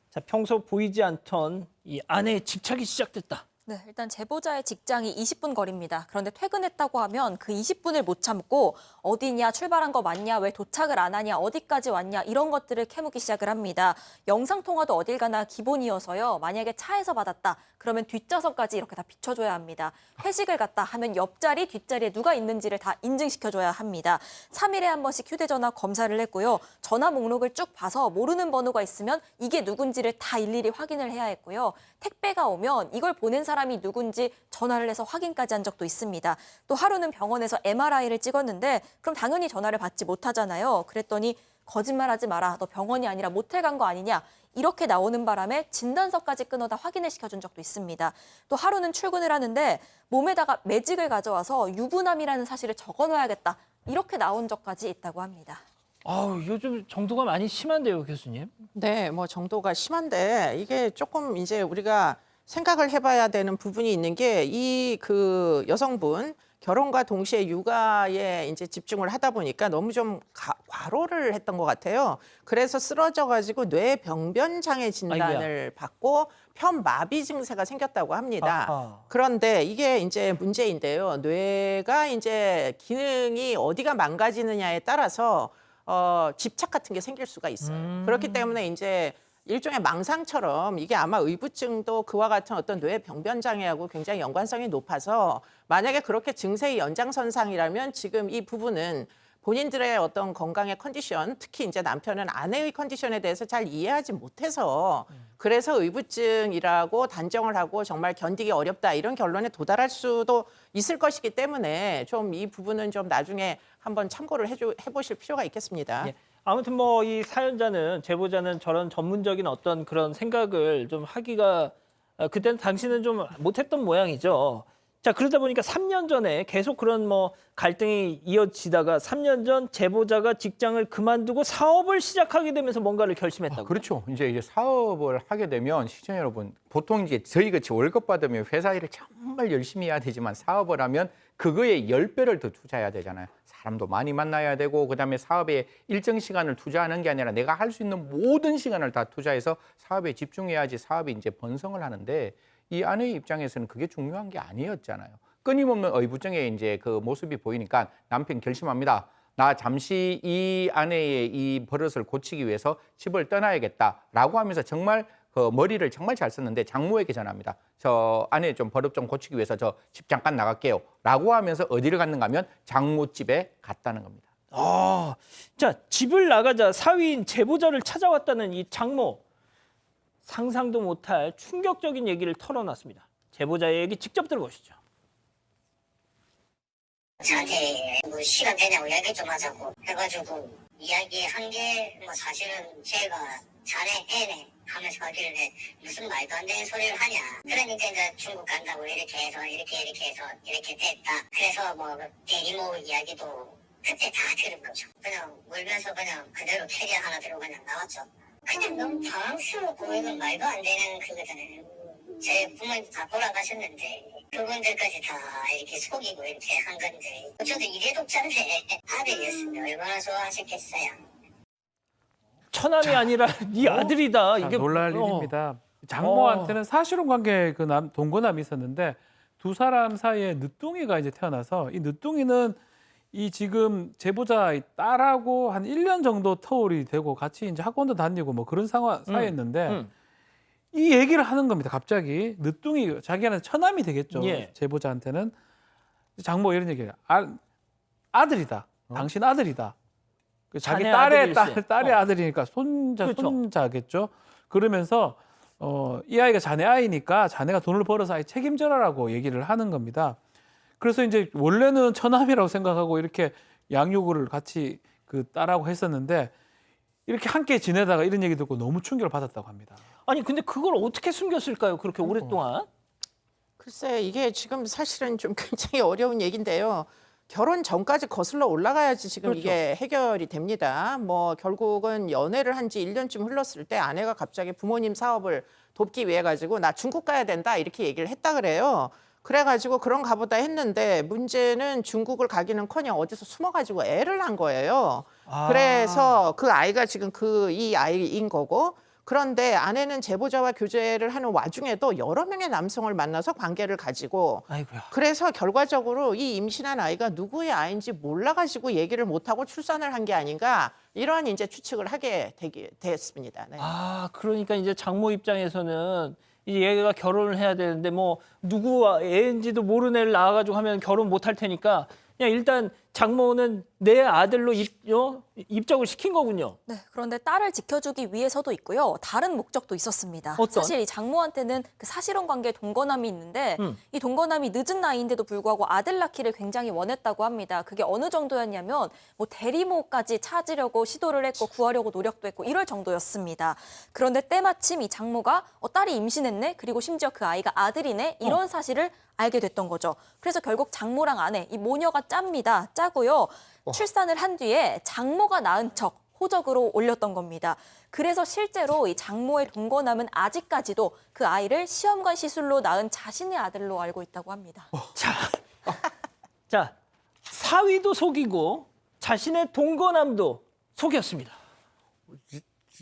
Speaker 2: 자, 평소 보이지 않던 이 아내의 집착이 시작됐다.
Speaker 4: 네, 일단 제보자의 직장이 20분 거리입니다. 그런데 퇴근했다고 하면 그 20분을 못 참고 어디냐, 출발한 거 맞냐, 왜 도착을 안 하냐, 어디까지 왔냐 이런 것들을 캐묻기 시작을 합니다. 영상통화도 어딜 가나 기본이어서요. 만약에 차에서 받았다, 그러면 뒷좌석까지 이렇게 다 비춰줘야 합니다. 회식을 갔다 하면 옆자리, 뒷자리에 누가 있는지를 다 인증시켜줘야 합니다. 3일에 한 번씩 휴대전화 검사를 했고요. 전화 목록을 쭉 봐서 모르는 번호가 있으면 이게 누군지를 다 일일이 확인을 해야 했고요. 택배가 오면 이걸 보낸 사람이 누군지 전화를 해서 확인까지 한 적도 있습니다. 또 하루는 병원에서 MRI를 찍었는데 그럼 당연히 전화를 받지 못하잖아요. 그랬더니 거짓말하지 마라. 너 병원이 아니라 모텔 간 거 아니냐. 이렇게 나오는 바람에 진단서까지 끊어다 확인을 시켜준 적도 있습니다. 또 하루는 출근을 하는데 몸에다가 매직을 가져와서 유부남이라는 사실을 적어놔야겠다. 이렇게 나온 적까지 있다고 합니다.
Speaker 2: 아우, 요즘 정도가 많이 심한데요, 교수님.
Speaker 6: 네, 뭐 정도가 심한데 이게 조금 이제 우리가 생각을 해봐야 되는 부분이 있는 게 이 그 여성분 결혼과 동시에 육아에 이제 집중을 하다 보니까 너무 좀 과로를 했던 것 같아요. 그래서 쓰러져가지고 뇌병변 장애 진단을 받고 편마비 증세가 생겼다고 합니다.
Speaker 2: 아하.
Speaker 6: 그런데 이게 이제 문제인데요. 뇌가 이제 기능이 어디가 망가지느냐에 따라서 집착 같은 게 생길 수가 있어요. 그렇기 때문에 이제 일종의 망상처럼 이게 아마 의부증도 그와 같은 어떤 뇌병변 장애하고 굉장히 연관성이 높아서 만약에 그렇게 증세의 연장선상이라면 지금 이 부분은 본인들의 어떤 건강의 컨디션, 특히 이제 남편은 아내의 컨디션에 대해서 잘 이해하지 못해서 그래서 의부증이라고 단정을 하고 정말 견디기 어렵다 이런 결론에 도달할 수도 있을 것이기 때문에 좀 이 부분은 좀 나중에 한번 참고를 해보실 필요가 있겠습니다.
Speaker 2: 예. 아무튼 뭐 이 사연자는, 제보자는 저런 전문적인 어떤 그런 생각을 좀 하기가 그때는 당신은 좀 못했던 모양이죠. 자, 그러다 보니까 3년 전에 계속 그런 뭐 갈등이 이어지다가 3년 전 제보자가 직장을 그만두고 사업을 시작하게 되면서 뭔가를 결심했다고.
Speaker 3: 그렇죠. 이제 사업을 하게 되면 시청자 여러분, 보통 이제 저희 같이 월급 받으면 회사 일을 정말 열심히 해야 되지만 사업을 하면 그거에 10배를 더 투자해야 되잖아요. 사람도 많이 만나야 되고 그다음에 사업에 일정 시간을 투자하는 게 아니라 내가 할 수 있는 모든 시간을 다 투자해서 사업에 집중해야지 사업이 이제 번성을 하는데 이 아내의 입장에서는 그게 중요한 게 아니었잖아요. 끊임없는 의부증에 이제 그 모습이 보이니까 남편 결심합니다. 나 잠시 이 아내의 이 버릇을 고치기 위해서 집을 떠나야겠다라고 하면서 정말 그 머리를 정말 잘 썼는데 장모에게 전합니다. 저 아내 좀 버릇 좀 고치기 위해서 저 집 잠깐 나갈게요. 라고 하면서 어디를 갔는가 하면 장모 집에 갔다는 겁니다.
Speaker 2: 아, 자, 집을 나가자 사위인 제보자를 찾아왔다는 이 장모. 상상도 못할 충격적인 얘기를 털어놨습니다. 제보자의 얘기 직접 들어보시죠.
Speaker 11: 저한테 뭐 시간 되냐고 이야기 좀 하자고 해가지고 이야기한 게 뭐 사실은 제가 자네 애네 하면서 하길래 무슨 말도 안 되는 소리를 하냐. 그러니까 이제 중국 간다고 이렇게 해서 이렇게 됐다. 그래서 뭐 대리모 이야기도 그때 다 들은 거죠. 그냥 울면서 그냥 그대로 캐리어 하나 들고 그냥 나왔죠. 그냥 너무 당황스럽고 이건 말도 안 되는 그거잖아요. 제 부모님도 다 돌아가셨는데 그분들까지 다 이렇게 속이고 이렇게 한 건데 저도 이대 독자인데 아들이었으면 얼마나 좋아하셨겠어요.
Speaker 2: 처남이 아니라 네 아들이다. 이게
Speaker 5: 놀랄 일입니다. 장모한테는 사실혼 관계 그 동거남이 있었는데 두 사람 사이에 늦둥이가 이제 태어나서 이 늦둥이는 이 지금 제보자 딸하고 한 1년 정도 터울이 되고 같이 이제 학원도 다니고 뭐 그런 상황 사이였는데 이 얘기를 하는 겁니다. 갑자기 늦둥이 자기한테 처남이 되겠죠.
Speaker 2: 예.
Speaker 5: 제보자한테는 장모 이런 얘기해요. 아들이다. 당신 아들이다. 자기
Speaker 2: 자네
Speaker 5: 딸의 아들이니까 손자겠죠. 그러면서 이 아이가 자네 아이니까 자네가 돈을 벌어서 아이 책임져라라고 얘기를 하는 겁니다. 그래서 이제 원래는 처남이라고 생각하고 이렇게 양육을 같이 그 딸하고 했었는데 이렇게 함께 지내다가 이런 얘기 듣고 너무 충격을 받았다고 합니다.
Speaker 2: 아니 근데 그걸 어떻게 숨겼을까요? 그렇게 오랫동안?
Speaker 6: 글쎄 이게 지금 사실은 좀 굉장히 어려운 얘기인데요. 결혼 전까지 거슬러 올라가야지 지금
Speaker 2: 그렇죠.
Speaker 6: 이게 해결이 됩니다. 뭐 결국은 연애를 한 지 1년쯤 흘렀을 때 아내가 갑자기 부모님 사업을 돕기 위해 가지고 나 중국 가야 된다 이렇게 얘기를 했다 그래요. 그래가지고 그런가 보다 했는데 문제는 중국을 가기는커녕 어디서 숨어가지고 애를 낳은 거예요. 그래서 그 아이가 지금 이 아이인 거고 그런데 아내는 제보자와 교제를 하는 와중에도 여러 명의 남성을 만나서 관계를 가지고
Speaker 2: 아이고야.
Speaker 6: 그래서 결과적으로 이 임신한 아이가 누구의 아이인지 몰라가지고 얘기를 못하고 출산을 한 게 아닌가 이런 이제 추측을 하게 됐습니다. 네.
Speaker 2: 아, 그러니까 이제 장모 입장에서는 이제 얘가 결혼을 해야 되는데 뭐 누구 애인지도 모르는 애를 낳아가지고 하면 결혼 못 할 테니까 그냥 일단 장모는 내 아들로 입적을 시킨 거군요.
Speaker 4: 네, 그런데 딸을 지켜주기 위해서도 있고요. 다른 목적도 있었습니다.
Speaker 2: 어떤?
Speaker 4: 사실 이 장모한테는 그 사실혼 관계 동거남이 있는데 이 동거남이 늦은 나이인데도 불구하고 아들 낳기를 굉장히 원했다고 합니다. 그게 어느 정도였냐면 뭐 대리모까지 찾으려고 시도를 했고 구하려고 노력도 했고 이럴 정도였습니다. 그런데 때마침 이 장모가 딸이 임신했네? 그리고 심지어 그 아이가 아들이네? 이런 사실을 알게 됐던 거죠. 그래서 결국 장모랑 아내, 이 모녀가 짜고요. 출산을 한 뒤에 장모가 낳은 척 호적으로 올렸던 겁니다. 그래서 실제로 이 장모의 동거남은 아직까지도 그 아이를 시험관 시술로 낳은 자신의 아들로 알고 있다고 합니다.
Speaker 2: 자, 사위도 속이고 자신의 동거남도 속였습니다.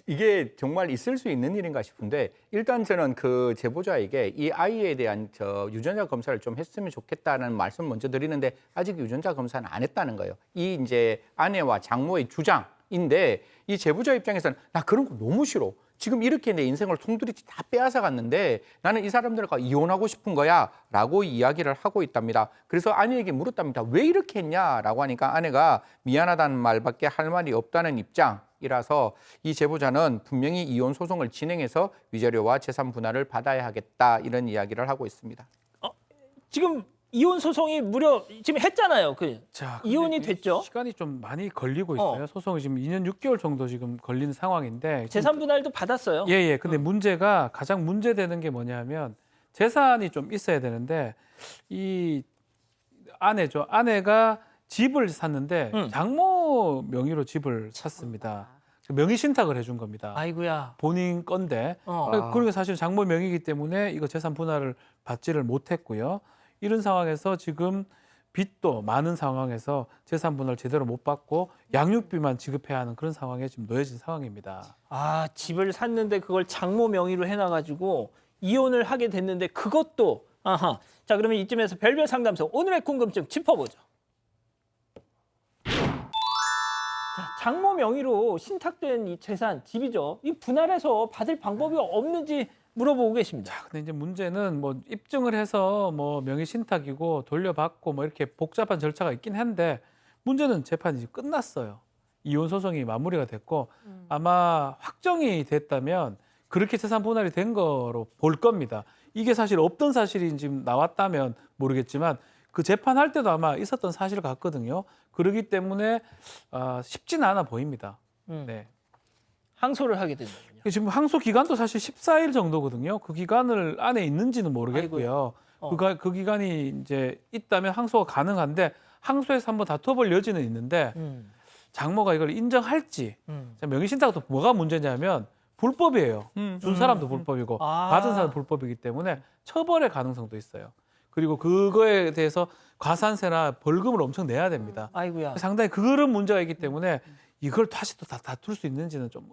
Speaker 3: 이게 정말 있을 수 있는 일인가 싶은데 일단 저는 그 제보자에게 이 아이에 대한 유전자 검사를 좀 했으면 좋겠다는 말씀 먼저 드리는데 아직 유전자 검사는 안 했다는 거예요. 이 이제 아내와 장모의 주장인데 이 제보자 입장에서는 나 그런 거 너무 싫어. 지금 이렇게 내 인생을 송두리째 다 빼앗아 갔는데 나는 이 사람들과 이혼하고 싶은 거야 라고 이야기를 하고 있답니다. 그래서 아내에게 물었답니다. 왜 이렇게 했냐라고 하니까 아내가 미안하다는 말밖에 할 말이 없다는 입장이라서 이 제보자는 분명히 이혼 소송을 진행해서 위자료와 재산 분할을 받아야 하겠다 이런 이야기를 하고 있습니다.
Speaker 2: 지금 이혼 소송이 무려 지금 했잖아요.
Speaker 5: 자,
Speaker 2: 이혼이
Speaker 5: 근데
Speaker 2: 됐죠.
Speaker 5: 시간이 좀 많이 걸리고 있어요. 소송이 지금 2년 6개월 정도 지금 걸린 상황인데
Speaker 2: 재산 분할도 받았어요.
Speaker 5: 예. 근데 문제가 가장 문제되는 게 뭐냐면 재산이 좀 있어야 되는데 이 아내가 집을 샀는데 장모 명의로 집을 샀습니다. 명의 신탁을 해준 겁니다.
Speaker 2: 아이고야.
Speaker 5: 본인 건데 그리고 사실 장모 명의이기 때문에 이거 재산 분할을 받지를 못했고요. 이런 상황에서 지금 빚도 많은 상황에서 재산 분할 제대로 못 받고 양육비만 지급해야 하는 그런 상황에 지금 놓여진 상황입니다.
Speaker 2: 아, 집을 샀는데 그걸 장모 명의로 해놔가지고 이혼을 하게 됐는데 그것도 자, 그러면 이쯤에서 별별 상담소 오늘의 궁금증 짚어보죠. 자, 장모 명의로 신탁된 이 재산, 집이죠. 이 분할해서 받을 방법이 없는지 물어보고 계십니다.
Speaker 5: 자, 근데 이제 문제는 뭐 입증을 해서 뭐 명의 신탁이고 돌려받고 뭐 이렇게 복잡한 절차가 있긴 한데 문제는 재판이 이제 끝났어요. 이혼 소송이 마무리가 됐고 아마 확정이 됐다면 그렇게 재산 분할이 된 거로 볼 겁니다. 이게 사실 없던 사실이 지금 나왔다면 모르겠지만 그 재판할 때도 아마 있었던 사실 같거든요. 그렇기 때문에 쉽지는 않아 보입니다. 네.
Speaker 2: 항소를 하게 된다면요.
Speaker 5: 지금 항소 기간도 사실 14일 정도거든요. 그 기간을 안에 있는지는 모르겠고요. 그 기간이 이제 있다면 항소가 가능한데 항소에서 한번 다퉈볼 여지는 있는데 장모가 이걸 인정할지 명의신탁도 뭐가 문제냐면 불법이에요. 준 사람도 불법이고 받은 사람도 불법이기 때문에 처벌의 가능성도 있어요. 그리고 그거에 대해서 과산세나 벌금을 엄청 내야 됩니다.
Speaker 2: 아이고야.
Speaker 5: 상당히 그런 문제가 있기 때문에 이걸 다시 또 다툴 수 있는지는 조금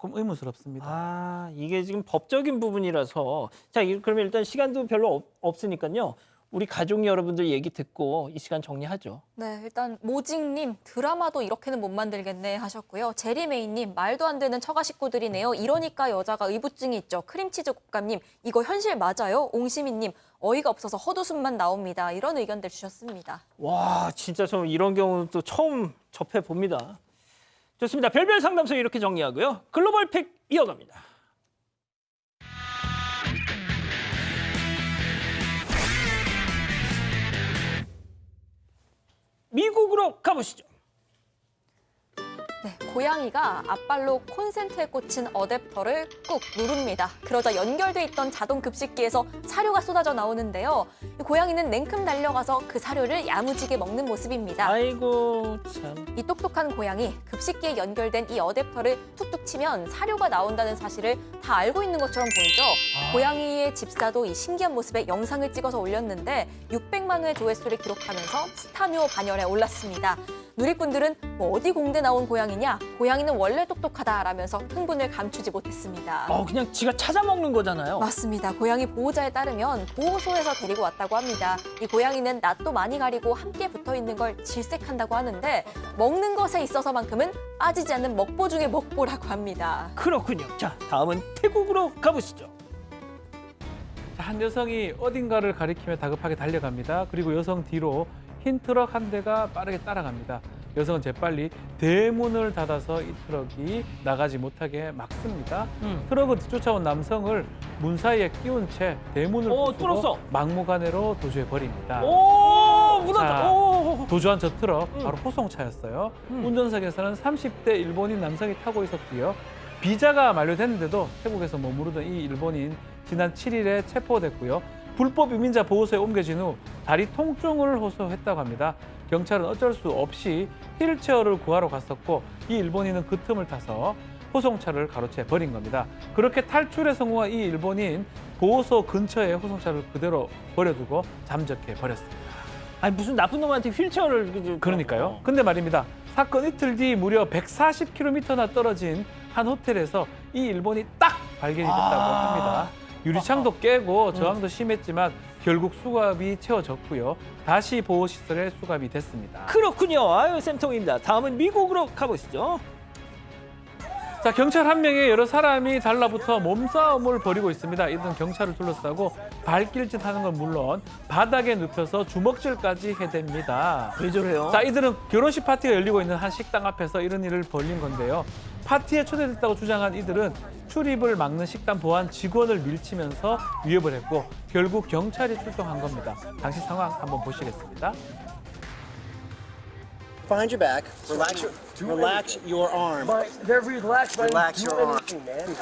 Speaker 5: 의문스럽습니다.
Speaker 2: 아, 이게 지금 법적인 부분이라서 자, 그러면 일단 시간도 별로 없으니까요. 우리 가족 여러분들 얘기 듣고 이 시간 정리하죠.
Speaker 4: 네, 일단 모직님 드라마도 이렇게는 못 만들겠네 하셨고요. 제리메이님 말도 안 되는 처가 식구들이네요. 이러니까 여자가 의부증이 있죠. 크림치즈 곶감님 이거 현실 맞아요? 옹시민님 어이가 없어서 헛웃음만 나옵니다. 이런 의견들 주셨습니다.
Speaker 2: 와, 진짜 저 이런 경우는 또 처음 접해 봅니다. 좋습니다. 별별 상담소 이렇게 정리하고요. 글로벌 팩 이어갑니다. 미국으로 가보시죠.
Speaker 4: 네, 고양이가 앞발로 콘센트에 꽂힌 어댑터를 꾹 누릅니다. 그러자 연결돼 있던 자동 급식기에서 사료가 쏟아져 나오는데요. 고양이는 냉큼 달려가서 그 사료를 야무지게 먹는 모습입니다.
Speaker 2: 아이고 참.
Speaker 4: 이 똑똑한 고양이, 급식기에 연결된 이 어댑터를 툭툭 치면 사료가 나온다는 사실을 다 알고 있는 것처럼 보이죠? 고양이의 집사도 이 신기한 모습에 영상을 찍어서 올렸는데 600만 회 조회수를 기록하면서 스타묘 반열에 올랐습니다. 누리꾼들은 뭐 어디 공대 나온 고양이냐? 고양이는 원래 똑똑하다라면서 흥분을 감추지 못했습니다.
Speaker 2: 그냥 지가 찾아 먹는 거잖아요.
Speaker 4: 맞습니다. 고양이 보호자에 따르면 보호소에서 데리고 왔다고 합니다. 이 고양이는 낯도 많이 가리고 함께 붙어 있는 걸 질색한다고 하는데 먹는 것에 있어서만큼은 빠지지 않는 먹보 중의 먹보라고 합니다.
Speaker 2: 그렇군요. 자, 다음은 태국으로 가보시죠.
Speaker 5: 한 여성이 어딘가를 가리키며 다급하게 달려갑니다. 그리고 여성 뒤로 흰 트럭 한 대가 빠르게 따라갑니다. 여성은 재빨리 대문을 닫아서 이 트럭이 나가지 못하게 막습니다. 트럭은 쫓아온 남성을 문 사이에 끼운 채 대문을 부수고
Speaker 2: 뚫었어.
Speaker 5: 막무가내로 도주해 버립니다.
Speaker 2: 오, 묻었다.
Speaker 5: 자,
Speaker 2: 오.
Speaker 5: 도주한 저 트럭 바로 호송차였어요. 운전석에서는 30대 일본인 남성이 타고 있었고요. 비자가 만료됐는데도 태국에서 머무르던 이 일본인 지난 7일에 체포됐고요. 불법 이민자 보호소에 옮겨진 후 다리 통증을 호소했다고 합니다. 경찰은 어쩔 수 없이 휠체어를 구하러 갔었고 이 일본인은 그 틈을 타서 호송차를 가로채 버린 겁니다. 그렇게 탈출에 성공한 이 일본인 보호소 근처에 호송차를 그대로 버려두고 잠적해 버렸습니다.
Speaker 2: 아니 무슨 나쁜 놈한테 휠체어를
Speaker 5: 그러니까요. 근데 말입니다. 사건 이틀 뒤 무려 140km나 떨어진 한 호텔에서 이 일본이 딱 발견이 됐다고 합니다. 유리창도 깨고 저항도 심했지만 결국 수갑이 채워졌고요. 다시 보호시설에 수갑이 됐습니다.
Speaker 2: 그렇군요. 아유 쌤통입니다. 다음은 미국으로 가보시죠.
Speaker 5: 자, 경찰 한 명에 여러 사람이 달라붙어 몸싸움을 벌이고 있습니다. 이들은 경찰을 둘러싸고 발길짓 하는 건 물론 바닥에 눕혀서 주먹질까지 해댑니다.
Speaker 2: 왜 저래요?
Speaker 5: 자, 이들은 결혼식 파티가 열리고 있는 한 식당 앞에서 이런 일을 벌인 건데요. 파티에 초대됐다고 주장한 이들은 출입을 막는 식당 보안 직원을 밀치면서 위협을 했고 결국 경찰이 출동한 겁니다. 당시 상황 한번 보시겠습니다.
Speaker 12: Find your back. Relax your arm. Relax your arm.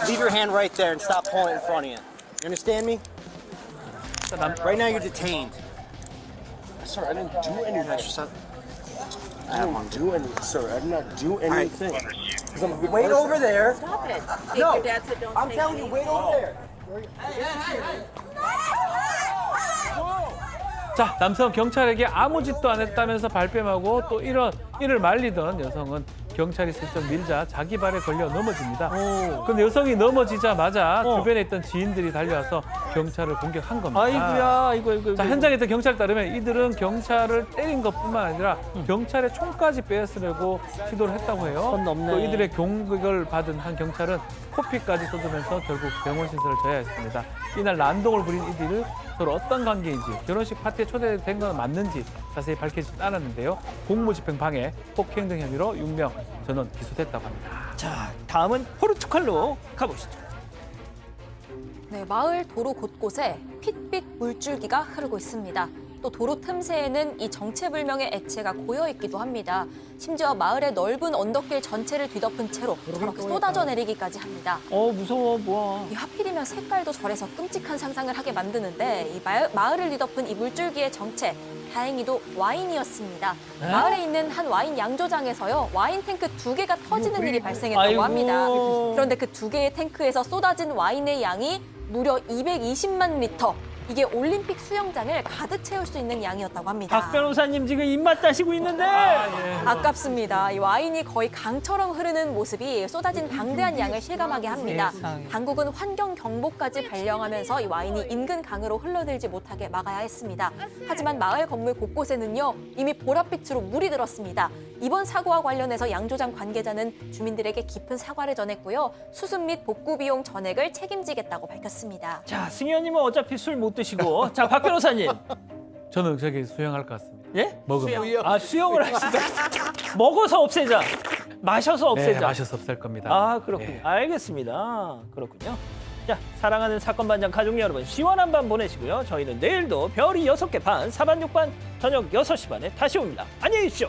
Speaker 12: Leave your hand right there and stop pulling it in front of you. You understand me? Right now you're detained.
Speaker 8: Sir, I didn't do anything.
Speaker 12: Exercise.
Speaker 8: I didn't do anything, sir. I did not do anything.
Speaker 12: Wait over there.
Speaker 13: Stop it.
Speaker 12: No,
Speaker 13: Your dad said don't
Speaker 12: I'm
Speaker 13: say
Speaker 12: telling you, wait over there.
Speaker 5: 자, 남성 경찰에게 아무 짓도 안 했다면서 발뺌하고 또 이를 말리던 여성은 경찰이 슬쩍 밀자 자기 발에 걸려 넘어집니다. 그런데 여성이 넘어지자마자 주변에 있던 지인들이 달려와서 경찰을 공격한 겁니다.
Speaker 2: 아이고야, 이거.
Speaker 5: 자, 현장에 있던 경찰에 따르면 이들은 경찰을 때린 것뿐만 아니라 경찰의 총까지 빼앗으려고 시도를 했다고 해요.
Speaker 2: 선 넘네.
Speaker 5: 또 이들의 공격을 받은 한 경찰은 코피까지 쏟으면서 결국 병원 신세를 져야 했습니다. 이날 난동을 부린 이들은 서로 어떤 관계인지, 결혼식 파티에 초대된 건 맞는지 자세히 밝혀지지 않았는데요. 공무집행 방해, 폭행 등 혐의로 6명 전원 기소됐다고 합니다.
Speaker 2: 자, 다음은 포르투갈로 가보시죠.
Speaker 4: 네, 마을 도로 곳곳에 핏빛 물줄기가 흐르고 있습니다. 또 도로 틈새에는 이 정체불명의 액체가 고여 있기도 합니다. 심지어 마을의 넓은 언덕길 전체를 뒤덮은 채로 저렇게 쏟아져 내리기까지 합니다.
Speaker 2: 무서워, 뭐야.
Speaker 4: 이 하필이면 색깔도 저래서 끔찍한 상상을 하게 만드는데 이 마을을 뒤덮은 이 물줄기의 정체, 다행히도 와인이었습니다. 마을에 있는 한 와인 양조장에서요, 와인 탱크 2개가 터지는 일이 발생했다고 합니다. 그런데 그 2개의 탱크에서 쏟아진 와인의 양이 무려 220만 리터. 이게 올림픽 수영장을 가득 채울 수 있는 양이었다고 합니다.
Speaker 2: 박 변호사님 지금 입맛 따시고 있는데.
Speaker 4: 아깝습니다. 이 와인이 거의 강처럼 흐르는 모습이 쏟아진 방대한 양을 실감하게 합니다. 당국은 환경 경보까지 발령하면서 이 와인이 인근 강으로 흘러들지 못하게 막아야 했습니다. 하지만 마을 건물 곳곳에는요, 이미 보랏빛으로 물이 들었습니다. 이번 사고와 관련해서 양조장 관계자는 주민들에게 깊은 사과를 전했고요. 수습 및 복구 비용 전액을 책임지겠다고 밝혔습니다.
Speaker 2: 자, 승 의원님은 어차피 술 못 드시고. 자, 박 변호사님.
Speaker 5: 저는 저기 수영할 것 같습니다.
Speaker 2: 예?
Speaker 5: 먹으면.
Speaker 2: 수영을 하시다. 먹어서 없애자. 마셔서 없애자.
Speaker 5: 네, 마셔서 없앨 겁니다.
Speaker 2: 아, 그렇군요.
Speaker 5: 네.
Speaker 2: 알겠습니다. 그렇군요. 자, 사랑하는 사건반장 가족 여러분, 시원한 밤 보내시고요. 저희는 내일도 별이 6개 반, 사반 6반 저녁 6시 반에 다시 옵니다. 안녕히 계십시오.